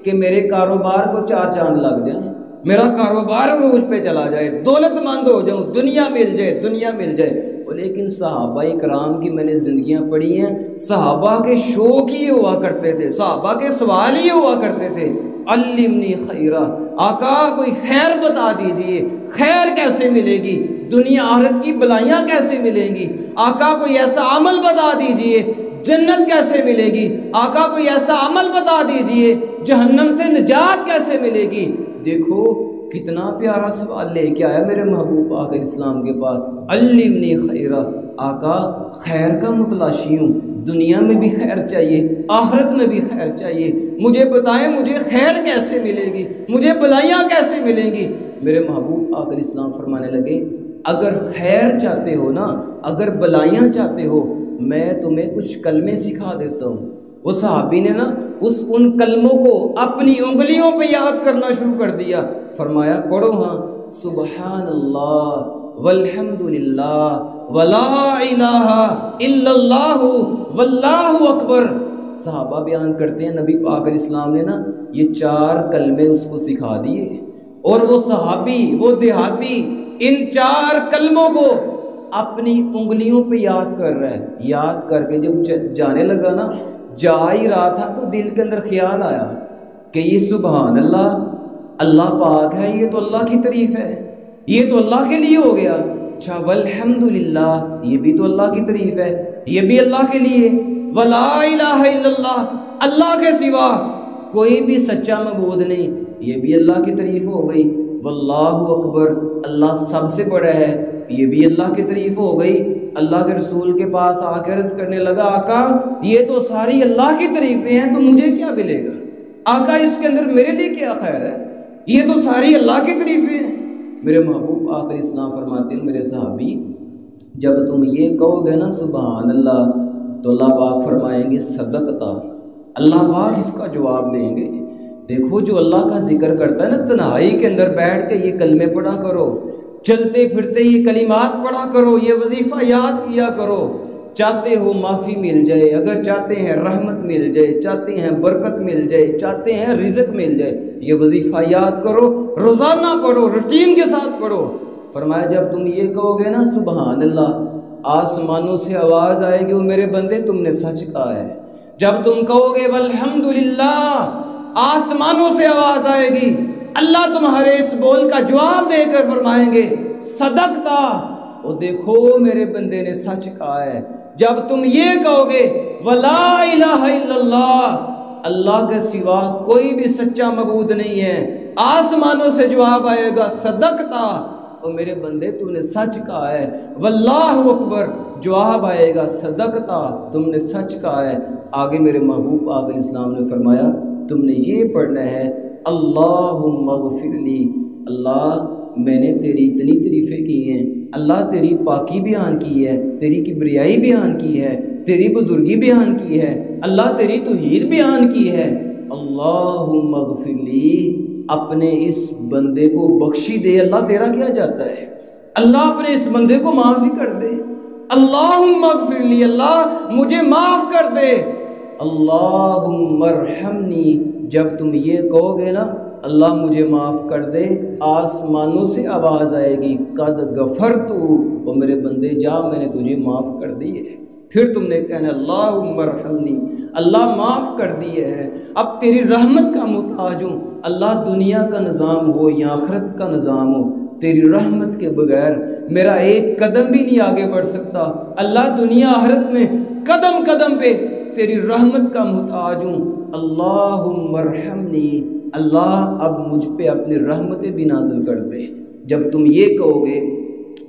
کہ میرے کاروبار کو 4 چاند لگ جائیں، میرا کاروبار عروج پہ چلا جائے، دولت مند ہو جاؤں، دنیا مل جائے۔ لیکن صحابہ کرام کی میں نے زندگیاں پڑھی ہیں، صحابہ کے شوق ہی ہوا کرتے تھے، صحابہ کے سوال ہی ہوا کرتے تھے علمنی خیرہ، آقا کوئی خیر بتا دیجئے، خیر کیسے ملے گی، دنیا آخرت کی بلائیاں کیسے ملیں گی، آقا کوئی ایسا عمل بتا دیجئے جنت کیسے ملے گی، آقا کوئی ایسا عمل بتا دیجئے جہنم سے نجات کیسے ملے گی۔ دیکھو کتنا پیارا سوال لے کے آیا میرے محبوب پاک علیہ السلام کے پاس، علمنی خیرہ، آقا خیر کا متلاشی ہوں، دنیا میں بھی خیر چاہیے، آخرت میں بھی خیر چاہیے، مجھے بتائیں مجھے خیر کیسے ملے گی، مجھے بلائیاں کیسے ملیں گی۔ میرے محبوب پاک علیہ السلام فرمانے لگے اگر خیر چاہتے ہو نا، اگر بلائیاں چاہتے ہو، میں تمہیں کچھ کلمے سکھا دیتا ہوں۔ وہ صحابی نے نا ان کلموں کو اپنی انگلیوں پہ یاد کرنا شروع کر دیا، فرمایا پڑھو ہاں، سبحان اللہ والحمد للہ ولا الہ الا اللہ واللہ اکبر۔ صحابہ بیان کرتے ہیں نبی پاک علیہ السلام نے نا یہ 4 کلمے اس کو سکھا دیے، اور وہ صحابی، وہ دیہاتی ان 4 کلموں کو اپنی انگلیوں پہ یاد کر رہا ہے۔ یاد کر کے جب جانے لگا نا، جا ہی رہا تھا تو دل کے اندر خیال آیا کہ یہ سبحان اللہ، اللہ پاک ہے، یہ تو اللہ کی تعریف ہے، یہ تو اللہ کے لیے ہو گیا۔ اچھا والحمدللہ، یہ بھی تو اللہ کی تعریف ہے، یہ بھی اللہ کے لیے۔ ولا الہ الا اللہ، اللہ کے سوا کوئی بھی سچا معبود نہیں، یہ بھی اللہ کی تعریف ہو گئی۔ واللہ اکبر، اللہ سب سے بڑا ہے، یہ بھی اللہ کی تعریف ہو گئی۔ اللہ کے رسول کے پاس آ کے عرض کرنے لگا آقا یہ تو ساری اللہ کی تعریفیں ہیں، تو مجھے کیا ملے گا؟ آقا اس کے اندر میرے لیے کیا خیر ہے؟ یہ تو ساری اللہ کی تعریفیں ہیں۔ میرے محبوب آقا علیہ السلام فرماتے ہیں میرے صحابی جب تم یہ کہو گے نا سبحان اللہ، تو اللہ پاک فرمائیں گے صدقتا، اللہ پاک اس کا جواب دیں گے۔ دیکھو جو اللہ کا ذکر کرتا ہے نا، تنہائی کے اندر بیٹھ کے یہ کلمے پڑھا کرو، چلتے پھرتے یہ کلمات پڑھا کرو، یہ وظیفہ یاد کیا کرو، چاہتے ہو معافی مل جائے، اگر چاہتے ہیں رحمت مل جائے، چاہتے ہیں برکت مل جائے، چاہتے ہیں رزق مل جائے، یہ وظیفہ یاد کرو، روزانہ پڑھو، روٹین کے ساتھ پڑھو۔ فرمایا جب تم یہ کہو گے نا سبحان اللہ، آسمانوں سے آواز آئے گی وہ میرے بندے تم نے سچ کہا ہے۔ جب تم کہو گے والحمدللہ، آسمانوں سے آواز آئے گی، اللہ تمہارے اس بول کا جواب دے کر فرمائیں گے صدقتا، وہ دیکھو میرے بندے نے سچ کہا ہے۔ جب تم یہ کہو گے ولا الہ الا اللہ، اللہ کے سوا کوئی بھی سچا معبود نہیں ہے، آسمانوں سے جواب آئے گا صدقتا، اور میرے بندے تم نے سچ کہا ہے۔ واللہ اکبر، جواب آئے گا صدقتا، تم نے سچ کہا ہے۔ آگے میرے محبوب آقا علیہ السلام نے فرمایا تم نے یہ پڑھنا ہے اللہم اغفر لی، اللہ میں نے تیری اتنی تعریفیں کی ہیں، اللہ تیری پاکی بیان کی ہے، تیری کبریائی بیان کی ہے، تیری بزرگی بیان کی ہے، اللہ تیری توحید بیان کی ہے۔ اللہم اغفر لی، اپنے اس بندے کو بخشی دے۔ اللہ تیرا کیا جاتا ہے؟ اللہ اپنے اس بندے کو معاف ہی کر دے۔ اللہم اغفر لی، اللہ مجھے معاف کر دے۔ اللہم ارحمنی، جب تم یہ کہو گے نا اللہ مجھے معاف کر دے، آسمانوں سے آواز آئے گی قد غفرت، وہ میرے بندے جا میں نے تجھے معاف کر دی ہے۔ پھر تم نے کہنا اللہم ارحمنی، اللہ معاف کر دیے ہے، اب تیری رحمت کا محتاج ہوں۔ اللہ دنیا کا نظام ہو یا آخرت کا نظام ہو، تیری رحمت کے بغیر میرا ایک قدم بھی نہیں آگے بڑھ سکتا۔ اللہ دنیا آخرت میں قدم قدم پہ تیری رحمت کا محتاج ہوں۔ اللہم ارحمنی، اللہ اب مجھ پہ اپنی رحمتیں بھی نازل کر دے۔ جب تم یہ کہو گے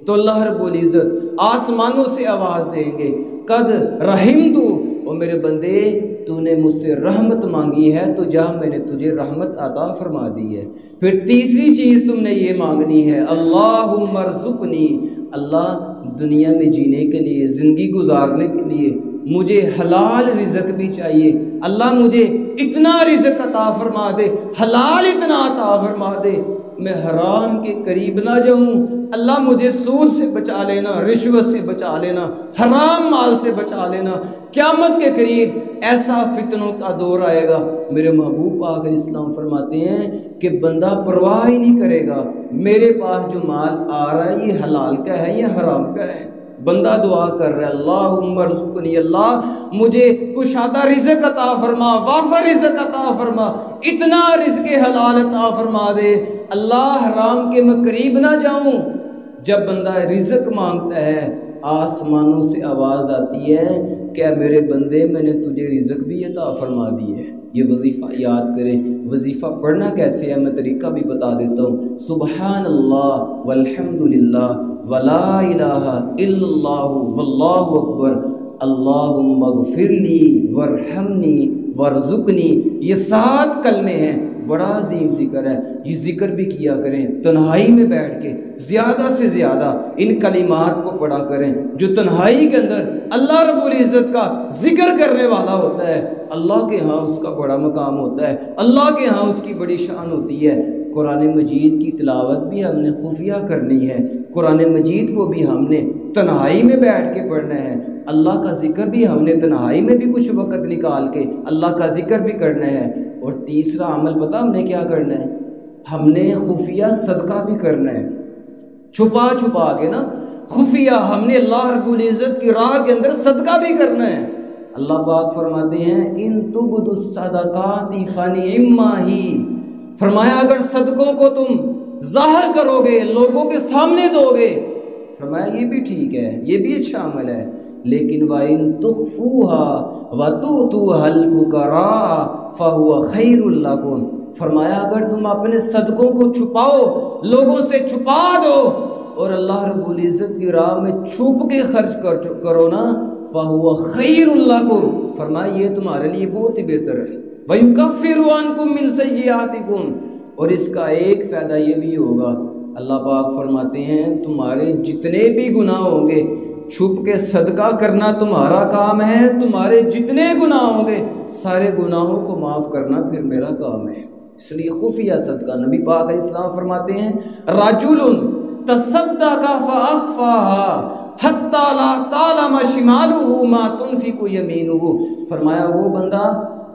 تو اللہ رب العزت آسمانوں سے آواز دیں گے قد رحمت، او میرے بندے تو نے مجھ سے رحمت مانگی ہے تو جا میں نے تجھے رحمت عطا فرما دی ہے۔ پھر تیسری چیز تم نے یہ مانگنی ہے اللہم ارزقنی، اللہ دنیا میں جینے کے لیے، زندگی گزارنے کے لیے مجھے حلال رزق بھی چاہیے۔ اللہ مجھے اتنا رزق عطا فرما دے، حلال اتنا عطا فرما دے میں حرام کے قریب نہ جاؤں۔ اللہ مجھے سود سے بچا لینا، رشوت سے بچا لینا، حرام مال سے بچا لینا۔ قیامت کے قریب ایسا فتنوں کا دور آئے گا، میرے محبوب پاک علیہ السلام فرماتے ہیں کہ بندہ پرواہ ہی نہیں کرے گا میرے پاس جو مال آ رہا ہے یہ حلال کا ہے یا حرام کا ہے۔ بندہ دعا کر رہا ہے اللہم ارزقنی، اللہ مجھے کشادہ رزق عطا فرما، وافر رزق عطا فرما، اتنا رزق حلال عطا فرما دے اللہ حرام کے میں قریب نہ جاؤں۔ جب بندہ رزق مانگتا ہے آسمانوں سے آواز آتی ہے کہ میرے بندے میں نے تجھے رزق بھی عطا فرما دی ہے۔ یہ وظیفہ یاد کرے۔ وظیفہ پڑھنا کیسے ہے میں طریقہ بھی بتا دیتا ہوں۔ سبحان اللہ والحمد للہ ولا الہ الا اللہ واللہ اکبر، اللہم اغفر لی وارحمنی وارزقنی، یہ 7 کلمے ہیں، بڑا عظیم ذکر ہے۔ یہ ذکر بھی کیا کریں تنہائی میں بیٹھ کے، زیادہ سے زیادہ ان کلمات کو پڑھا کریں۔ جو تنہائی کے اندر اللہ رب العزت کا ذکر کرنے والا ہوتا ہے اللہ کے ہاں اس کا بڑا مقام ہوتا ہے، اللہ کے ہاں اس کی بڑی شان ہوتی ہے۔ قرآن مجید کی تلاوت بھی ہم نے خفیہ کرنی ہے، قرآن مجید کو بھی ہم نے تنہائی میں بیٹھ کے پڑھنا ہے، اللہ کا ذکر بھی ہم نے تنہائی میں بھی کچھ وقت نکال کے اللہ کا ذکر بھی کرنا ہے۔ اور تیسرا عمل پتہ ہم نے کیا کرنا ہے؟ ہم نے خفیہ صدقہ بھی کرنا ہے، چھپا چھپا کے نا، خفیہ ہم نے اللہ رب العزت کی راہ کے اندر صدقہ بھی کرنا ہے۔ اللہ پاک فرماتے ہیں ان تبدوا الصدقات فنعما ہی، فرمایا اگر صدقوں کو تم ظاہر کرو گے، لوگوں کے سامنے دو گے، فرمایا یہ بھی ٹھیک ہے، یہ بھی اچھا عمل ہے، لیکن وَإِن تُخْفُوهَا وَتُؤْتُوهَا الْفُقَرَاءَ فَهُوَ خَيْرٌ لَكُمْ، فرمایا اگر تم اپنے صدقوں کو چھپاؤ، لوگوں سے چھپا دو اور اللہ رب العزت کی راہ میں چھپ کے خرچ کرو نا، فَهُوَ خَيْرٌ لَكُمْ، فرمایا یہ تمہارے لیے بہت ہی بہتر ہے۔ وَيُكَفِّرُ عَنْكُم مِّن سَيِّئَاتِكُمْ، اور اس کا ایک فائدہ یہ بھی ہوگا، اللہ پاک فرماتے ہیں تمہارے جتنے بھی گناہ ہوں گے، چھپ کے صدقہ کرنا تمہارا کام ہے، تمہارے جتنے گناہ ہوں گے سارے گناہوں کو معاف کرنا پھر میرا کام ہے۔ اس لیے خفیہ صدقہ، نبی پاک علیہ السلام فرماتے ہیں رجل تصدق فاخفاها حتى لا تعلم شماله ما تنفق يمينه، فرمایا وہ بندہ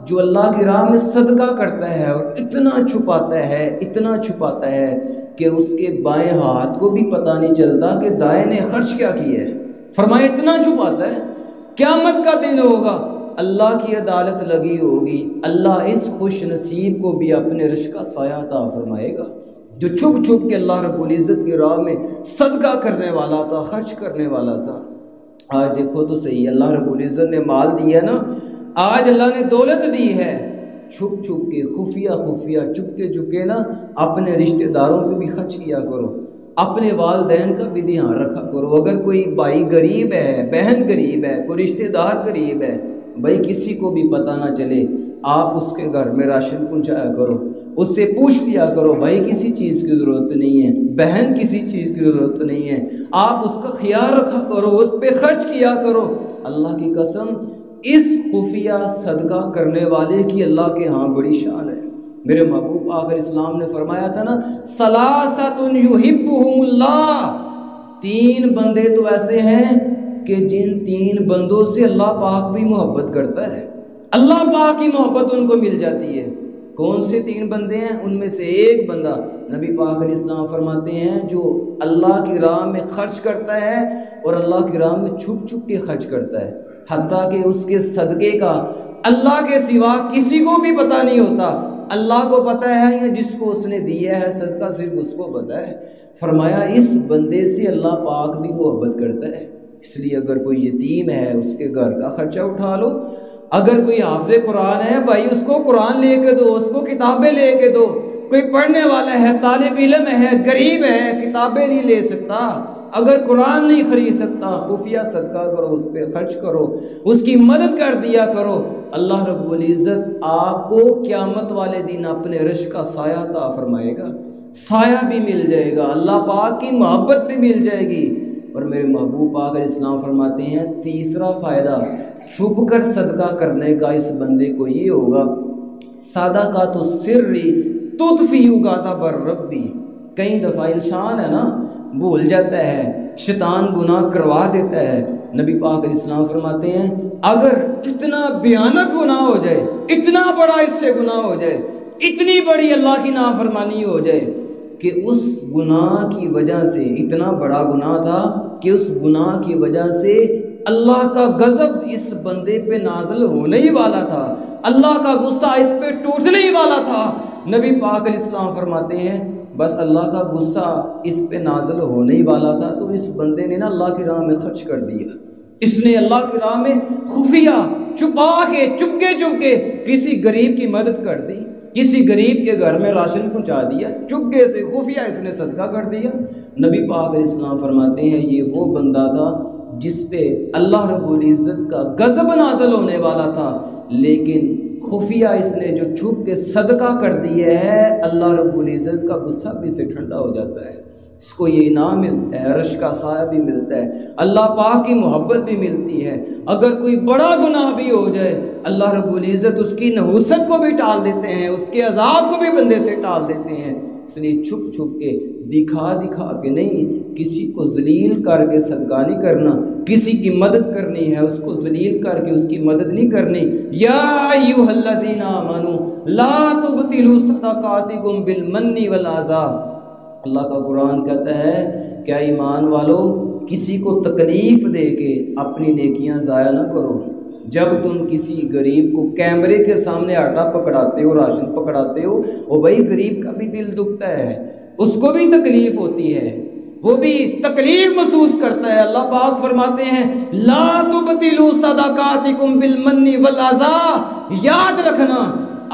جو اللہ کی راہ میں صدقہ کرتا ہے اور اتنا چھپاتا ہے، اتنا چھپاتا ہے کہ اس کے بائیں ہاتھ کو بھی پتہ نہیں چلتا کہ دائیں نے خرچ کیا کیا ہے، فرمایا اتنا چھپاتا ہے۔ قیامت کا دن ہوگا، اللہ کی عدالت لگی ہوگی، اللہ اس خوش نصیب کو بھی اپنے عرش کا سایہ عطا فرمائے گا جو چھپ چھپ کے اللہ رب العزت کی راہ میں صدقہ کرنے والا تھا، خرچ کرنے والا تھا۔ آج دیکھو تو صحیح، اللہ رب العزت نے مال دیا نا، آج اللہ نے دولت دی ہے، چھپ چھپ کے خفیہ خفیہ چپ کے نا اپنے رشتہ داروں پہ بھی خرچ کیا کرو، اپنے والدین کا بھی دھیان رکھا کرو۔ اگر کوئی بھائی غریب ہے، بہن غریب ہے، کوئی رشتہ دار غریب ہے، بھائی کسی کو بھی پتہ نہ چلے، آپ اس کے گھر میں راشن پہنچایا کرو، اس سے پوچھ لیا کرو بھائی کسی چیز کی ضرورت نہیں ہے، بہن کسی چیز کی ضرورت نہیں ہے، آپ اس کا خیال رکھا کرو، اس پہ خرچ کیا کرو۔ اللہ کی قسم اس خفیہ صدقہ کرنے والے کی اللہ کے ہاں بڑی شان ہے۔ میرے محبوب آخر اسلام نے فرمایا تھا نا، ثلاثۃ یحبہم اللہ، 3 بندے تو ایسے ہیں کہ جن 3 بندوں سے اللہ پاک بھی محبت کرتا ہے، اللہ پاک کی محبت ان کو مل جاتی ہے۔ کون سے 3 بندے ہیں؟ ان میں سے ایک بندہ نبی پاک علیہ السلام فرماتے ہیں جو اللہ کی راہ میں خرچ کرتا ہے اور اللہ کی راہ میں چھپ چھپ کے خرچ کرتا ہے، حتیٰ کہ اس کے صدقے کا اللہ کے سوا کسی کو بھی پتہ نہیں ہوتا، اللہ کو پتہ ہے یا جس کو اس نے دیا ہے صدقہ صرف اس کو پتہ ہے۔ فرمایا اس بندے سے اللہ پاک بھی محبت کرتا ہے، اس لیے اگر کوئی یتیم ہے اس کے گھر کا خرچہ اٹھا لو، اگر کوئی حافظ قرآن ہے بھائی اس کو قرآن لے کے دو، اس کو کتابیں لے کے دو، کوئی پڑھنے والا ہے، طالب علم ہے، غریب ہے، کتابیں نہیں لے سکتا، اگر قرآن نہیں خرید سکتا، خفیہ صدقہ کرو، اس پہ خرچ کرو، اس کی مدد کر دیا کرو، اللہ رب العزت آپ کو قیامت والے دن اپنے عرش کا سایہ عطا فرمائے گا، سایہ بھی مل جائے گا، اللہ پاک کی محبت بھی مل جائے گی۔ اور میرے محبوب پاک علیہ السلام فرماتے ہیں تیسرا فائدہ چھپ کر صدقہ کرنے کا اس بندے کو یہ ہوگا، صدقۃ السر تطفئ غضب الرب۔ کئی دفعہ انسان ہے نا بھول جاتا ہے، شیطان گناہ کروا دیتا ہے، نبی پاک علیہ السلام فرماتے ہیں اگر اتنا بھیانک گناہ ہو جائے، اتنا بڑا اس سے گناہ ہو جائے، اتنی بڑی اللہ کی نافرمانی ہو جائے کہ اس گناہ کی وجہ سے، اتنا بڑا گناہ تھا کہ اس گناہ کی وجہ سے اللہ کا غضب اس بندے پہ نازل ہونے ہی والا تھا، اللہ کا غصہ اس پہ ٹوٹنے ہی والا تھا، نبی پاک علیہ السلام فرماتے ہیں بس اللہ کا غصہ اس پہ نازل ہونے ہی والا تھا تو اس بندے نے نا اللہ کی راہ میں خرچ کر دیا، اس نے اللہ کی راہ میں خفیہ چھپا کے چپکے کسی غریب کی مدد کر دی، کسی غریب کے گھر میں راشن پہنچا دیا، چپکے سے خفیہ اس نے صدقہ کر دیا۔ نبی پاک علیہ السلام فرماتے ہیں یہ وہ بندہ تھا جس پہ اللہ رب العزت کا غضب نازل ہونے والا تھا، لیکن خفیہ اس نے جو چھپ کے صدقہ کر دیا ہے اللہ رب العزت کا غصہ بھی سے ٹھنڈا ہو جاتا ہے، اس کو یہ انعام ملتا ہے، عرش کا سایہ بھی ملتا ہے، اللہ پاک کی محبت بھی ملتی ہے۔ اگر کوئی بڑا گناہ بھی ہو جائے اللہ رب العزت اس کی نحوست کو بھی ٹال دیتے ہیں، اس کے عذاب کو بھی بندے سے ٹال دیتے ہیں، اس لیے چھپ کے دکھا کے نہیں، کسی کو ذلیل کر کے صدقہ نہیں کرنا، کسی کی مدد کرنی ہے اس کو ذلیل کر کے اس کی مدد نہیں کرنی۔ یا ایھا الذین آمنوا لا تبطلوا صدقاتکم بالمن والعذا، اللہ کا قرآن کہتا ہے کیا ایمان والو کسی کو تکلیف دے کے اپنی نیکیاں ضائع نہ کرو۔ جب تم کسی غریب کو کیمرے کے سامنے آٹا پکڑاتے ہو، راشن پکڑاتے ہو، وہ بھائی غریب کا بھی دل دکھتا ہے، اس کو بھی تکلیف ہوتی ہے، وہ بھی تکلیف محسوس کرتا ہے۔ اللہ پاک فرماتے ہیں لا تبطلوا صدقاتکم بالمن والعذا، یاد رکھنا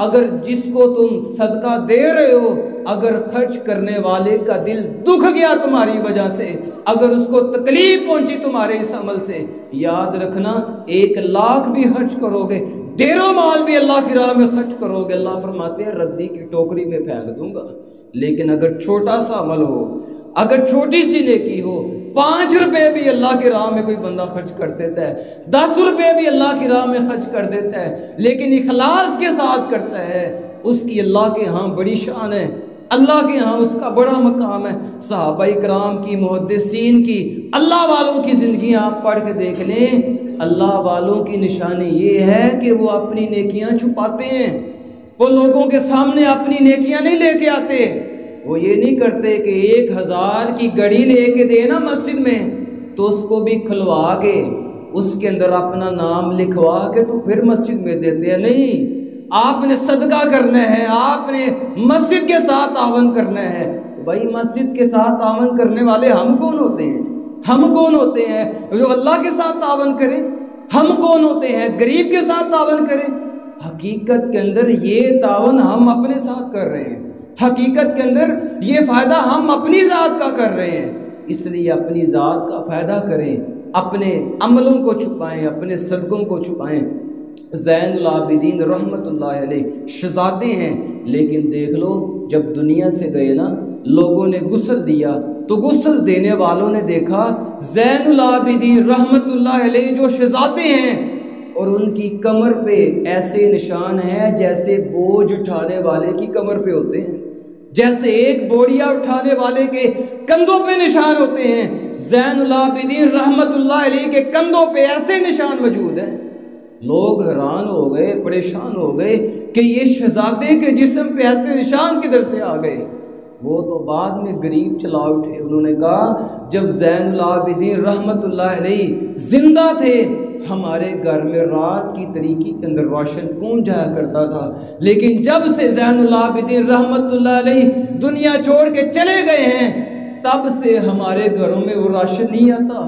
اگر جس کو تم صدقہ دے رہے ہو اگر خرچ کرنے والے کا دل دکھ گیا تمہاری وجہ سے، اگر اس کو تکلیف پہنچی تمہارے اس عمل سے، یاد رکھنا 1,00,000 بھی خرچ کرو گے، 1.5 مال بھی اللہ کی راہ میں خرچ کرو گے، اللہ فرماتے ہیں ردی کی ٹوکری میں پھینک دوں گا۔ لیکن اگر چھوٹا سا عمل ہو، اگر چھوٹی سی نیکی ہو، 5 روپے بھی اللہ کی راہ میں کوئی بندہ خرچ کر دیتا ہے، 10 روپے بھی اللہ کی راہ میں خرچ کر دیتا ہے، لیکن اخلاص کے ساتھ کرتا ہے، اس کی اللہ کے ہاں بڑی شان ہے، اللہ کے ہاں اس کا بڑا مقام ہے۔ صحابہ کرام کی، محدثین کی، اللہ والوں کی زندگیاں آپ پڑھ کے دیکھ لیں، اللہ والوں کی نشانی یہ ہے کہ وہ اپنی نیکیاں چھپاتے ہیں، وہ لوگوں کے سامنے اپنی نیکیاں نہیں لے کے آتے، وہ یہ نہیں کرتے کہ 1,000 کی گھڑی لے کے دے نا مسجد میں تو اس کو بھی کھلوا کے اس کے اندر اپنا نام لکھوا کے تو پھر مسجد میں دیتے ہیں، نہیں، آپ نے صدقہ کرنا ہے، آپ نے مسجد کے ساتھ تعاون کرنا ہے۔ بھائی مسجد کے ساتھ تعاون کرنے والے ہم کون ہوتے ہیں؟ ہم کون ہوتے ہیں جو اللہ کے ساتھ تعاون کریں؟ ہم کون ہوتے ہیں غریب کے ساتھ تعاون کریں؟ حقیقت کے اندر یہ تعاون ہم اپنے ساتھ کر رہے ہیں، حقیقت کے اندر یہ فائدہ ہم اپنی ذات کا کر رہے ہیں، اس لیے اپنی ذات کا فائدہ کریں، اپنے عملوں کو چھپائیں، اپنے صدقوں کو چھپائیں۔ زین العابدین رحمت اللہ علیہ شہزادے ہیں، لیکن دیکھ لو جب دنیا سے گئے نا لوگوں نے غسل دیا تو غسل دینے والوں نے دیکھا زین العابدین رحمت اللہ علیہ جو شہزادے ہیں اور ان کی کمر پہ ایسے نشان ہیں جیسے بوجھ اٹھانے والے کی کمر پہ ہوتے ہیں، جیسے ایک بوریہ اٹھانے والے کے کندھوں پہ نشان ہوتے ہیں، زین العابدین رحمت اللہ علیہ کے کندھوں پہ ایسے نشان موجود ہیں۔ لوگ حیران ہو گئے، پریشان ہو گئے کہ یہ شہزادے کے جسم پہ ایسے نشان کدھر سے آ گئے؟ وہ تو بعد میں غریب چلا اٹھے، انہوں نے کہا جب زین العابدین رحمت اللہ علیہ زندہ تھے ہمارے گھر میں رات کی تاریکی کے اندر روشن کون جایا کرتا تھا، لیکن جب سے زین العابدین رحمت اللہ علیہ دنیا چھوڑ کے چلے گئے ہیں تب سے ہمارے گھروں میں وہ روشن نہیں آتا۔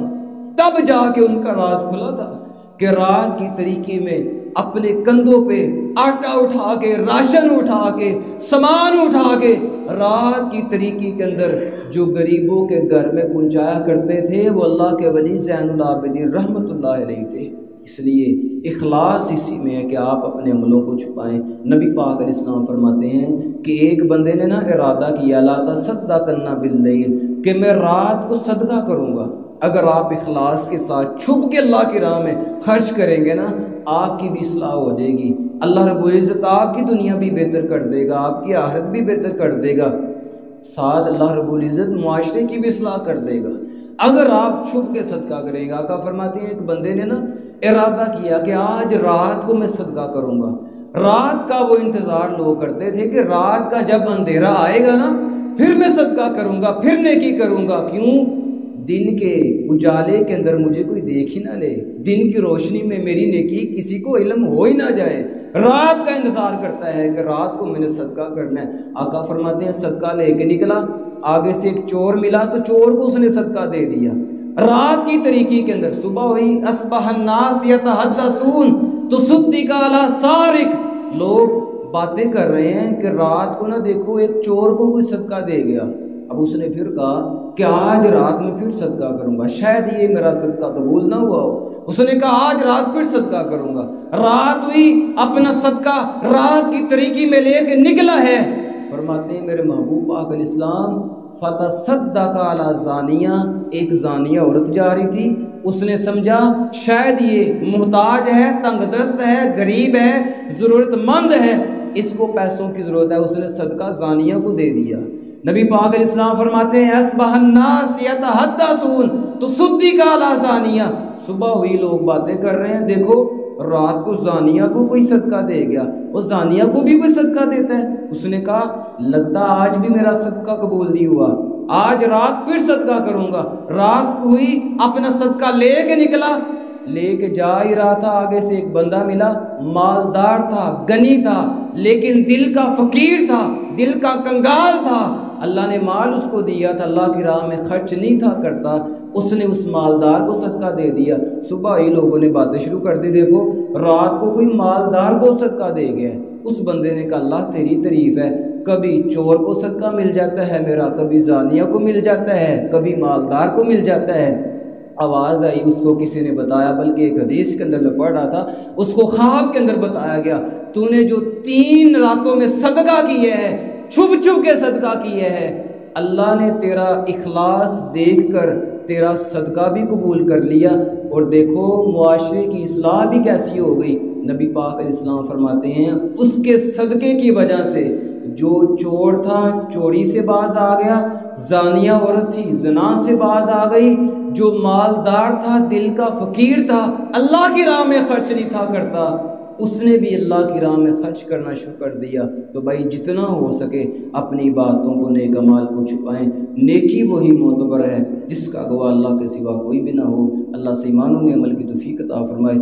تب جا کے ان کا راز کھلا تھا کہ رات کی تاریکی میں اپنے کندھوں پہ آٹا اٹھا کے، راشن اٹھا کے، سامان اٹھا کے رات کی تاریکی کے اندر جو غریبوں کے گھر میں پہنچایا کرتے تھے وہ اللہ کے ولی زین العابدین رحمت اللہ علیہ تھے۔ اس لیے اخلاص اسی میں ہے کہ آپ اپنے عملوں کو چھپائیں۔ نبی پاک علیہ السلام فرماتے ہیں کہ ایک بندے نے ارادہ کیا لا تصدقن باللیل کہ میں رات کو صدقہ کروں گا۔ اگر آپ اخلاص کے ساتھ چھپ کے اللہ کی راہ میں خرچ کریں گے نا آپ کی بھی اصلاح ہو جائے گی، اللہ رب العزت آپ کی دنیا بھی بہتر کر دے گا، آپ کی آخرت بھی بہتر کر دے گا، ساتھ اللہ رب العزت معاشرے کی بھی اصلاح کر دے گا اگر آپ چھپ کے صدقہ کریں گے۔ آقا فرماتے ہیں ایک بندے نے ارادہ کیا کہ آج رات کو میں صدقہ کروں گا۔ رات کا وہ انتظار لوگ کرتے تھے کہ رات کا جب اندھیرا آئے گا نا پھر میں صدقہ کروں گا، پھر نیکی کروں گا۔ کیوں؟ دن کے اجالے کے اندر مجھے کوئی دیکھ ہی نہ لے، دن کی روشنی میں میری نیکی کسی کو علم ہو ہی نہ جائے۔ رات کا انتظار کرتا ہے کہ رات کو میں نے صدقہ کرنا ہے۔ آقا فرماتے ہیں صدقہ لے کے نکلا، آگے سے ایک چور ملا تو چور کو اس نے صدقہ دے دیا۔ رات کی تاریکی کے اندر صبح ہوئی، اصبح الناس یتحدثون تصدق علی سارق، لوگ باتیں کر رہے ہیں کہ رات کو نہ دیکھو ایک چور کو کوئی صدقہ دے گیا۔ اب اس نے پھر کہا کہ آج رات میں پھر صدقہ کروں گا، شاید یہ میرا صدقہ قبول نہ ہوا ہو۔ اس نے کہا آج رات پھر صدقہ کروں گا۔ رات ہوئی، اپنا صدقہ رات کی تاریکی میں لے کے نکلا ہے۔ فرماتے ہیں میرے محبوب پاک علیہ السلام فتصدق علی زانیہ، ایک زانیہ عورت جا رہی تھی، اس نے سمجھا شاید یہ محتاج ہے، تنگ دست ہے، غریب ہے، ضرورت مند ہے، اس کو پیسوں کی ضرورت ہے، اس نے صدقہ زانیہ کو دے دیا۔ نبی پاک علیہ السلام فرماتے ہیں اصبح الناس یتحدثون تصدق علی زانیہ، صبح ہوئی لوگ باتیں کر رہے ہیں، دیکھو رات کو زانیہ کو کوئی صدقہ دے گیا، وہ زانیہ کو بھی کوئی صدقہ دیتا ہے۔ اس نے کہا لگتا آج بھی میرا صدقہ قبول نہیں ہوا، آج رات پھر صدقہ کروں گا۔ رات کو ہوئی، اپنا صدقہ لے کے نکلا، لے کے جا ہی رہا تھا، آگے سے ایک بندہ ملا، مالدار تھا، غنی تھا، لیکن دل کا فقیر تھا، دل کا کنگال تھا۔ اللہ نے مال اس کو دیا تھا، اللہ کی راہ میں خرچ نہیں تھا کرتا، اس نے اس مالدار کو صدقہ دے دیا۔ صبح ہی لوگوں نے باتیں شروع کر دی، دیکھو رات کو کوئی مالدار کو صدقہ دے گیا۔ اس بندے نے کہا اللہ تیری تعریف ہے، کبھی چور کو صدقہ مل جاتا ہے میرا، کبھی زانیہ کو مل جاتا ہے، کبھی مالدار کو مل جاتا ہے۔ آواز آئی، اس کو کسی نے بتایا، بلکہ ایک حدیث کے اندر میں پڑھ رہا تھا، اس کو خواب کے اندر بتایا گیا تو نے جو 3 راتوں میں صدقہ کیا ہے، چھپ چھپ کے صدقہ کیا ہے، اللہ نے تیرا اخلاص دیکھ کر تیرا صدقہ بھی قبول کر لیا، اور دیکھو معاشرے کی اصلاح بھی کیسی ہو گئی۔ نبی پاک علیہ السلام فرماتے ہیں اس کے صدقے کی وجہ سے جو چور تھا چوری سے باز آ گیا، زانیہ عورت تھی زنا سے باز آ گئی، جو مالدار تھا دل کا فقیر تھا، اللہ کی راہ میں خرچ نہیں تھا کرتا، اس نے بھی اللہ کی راہ میں خرچ کرنا شروع کر دیا۔ تو بھائی جتنا ہو سکے اپنی باتوں کو، نیک اعمال کو چھپائیں۔ نیکی وہی معتبر ہے جس کا گواہ اللہ کے سوا کوئی بھی نہ ہو۔ اللہ سے ایمان میں عمل کی توفیق عطا فرمائے۔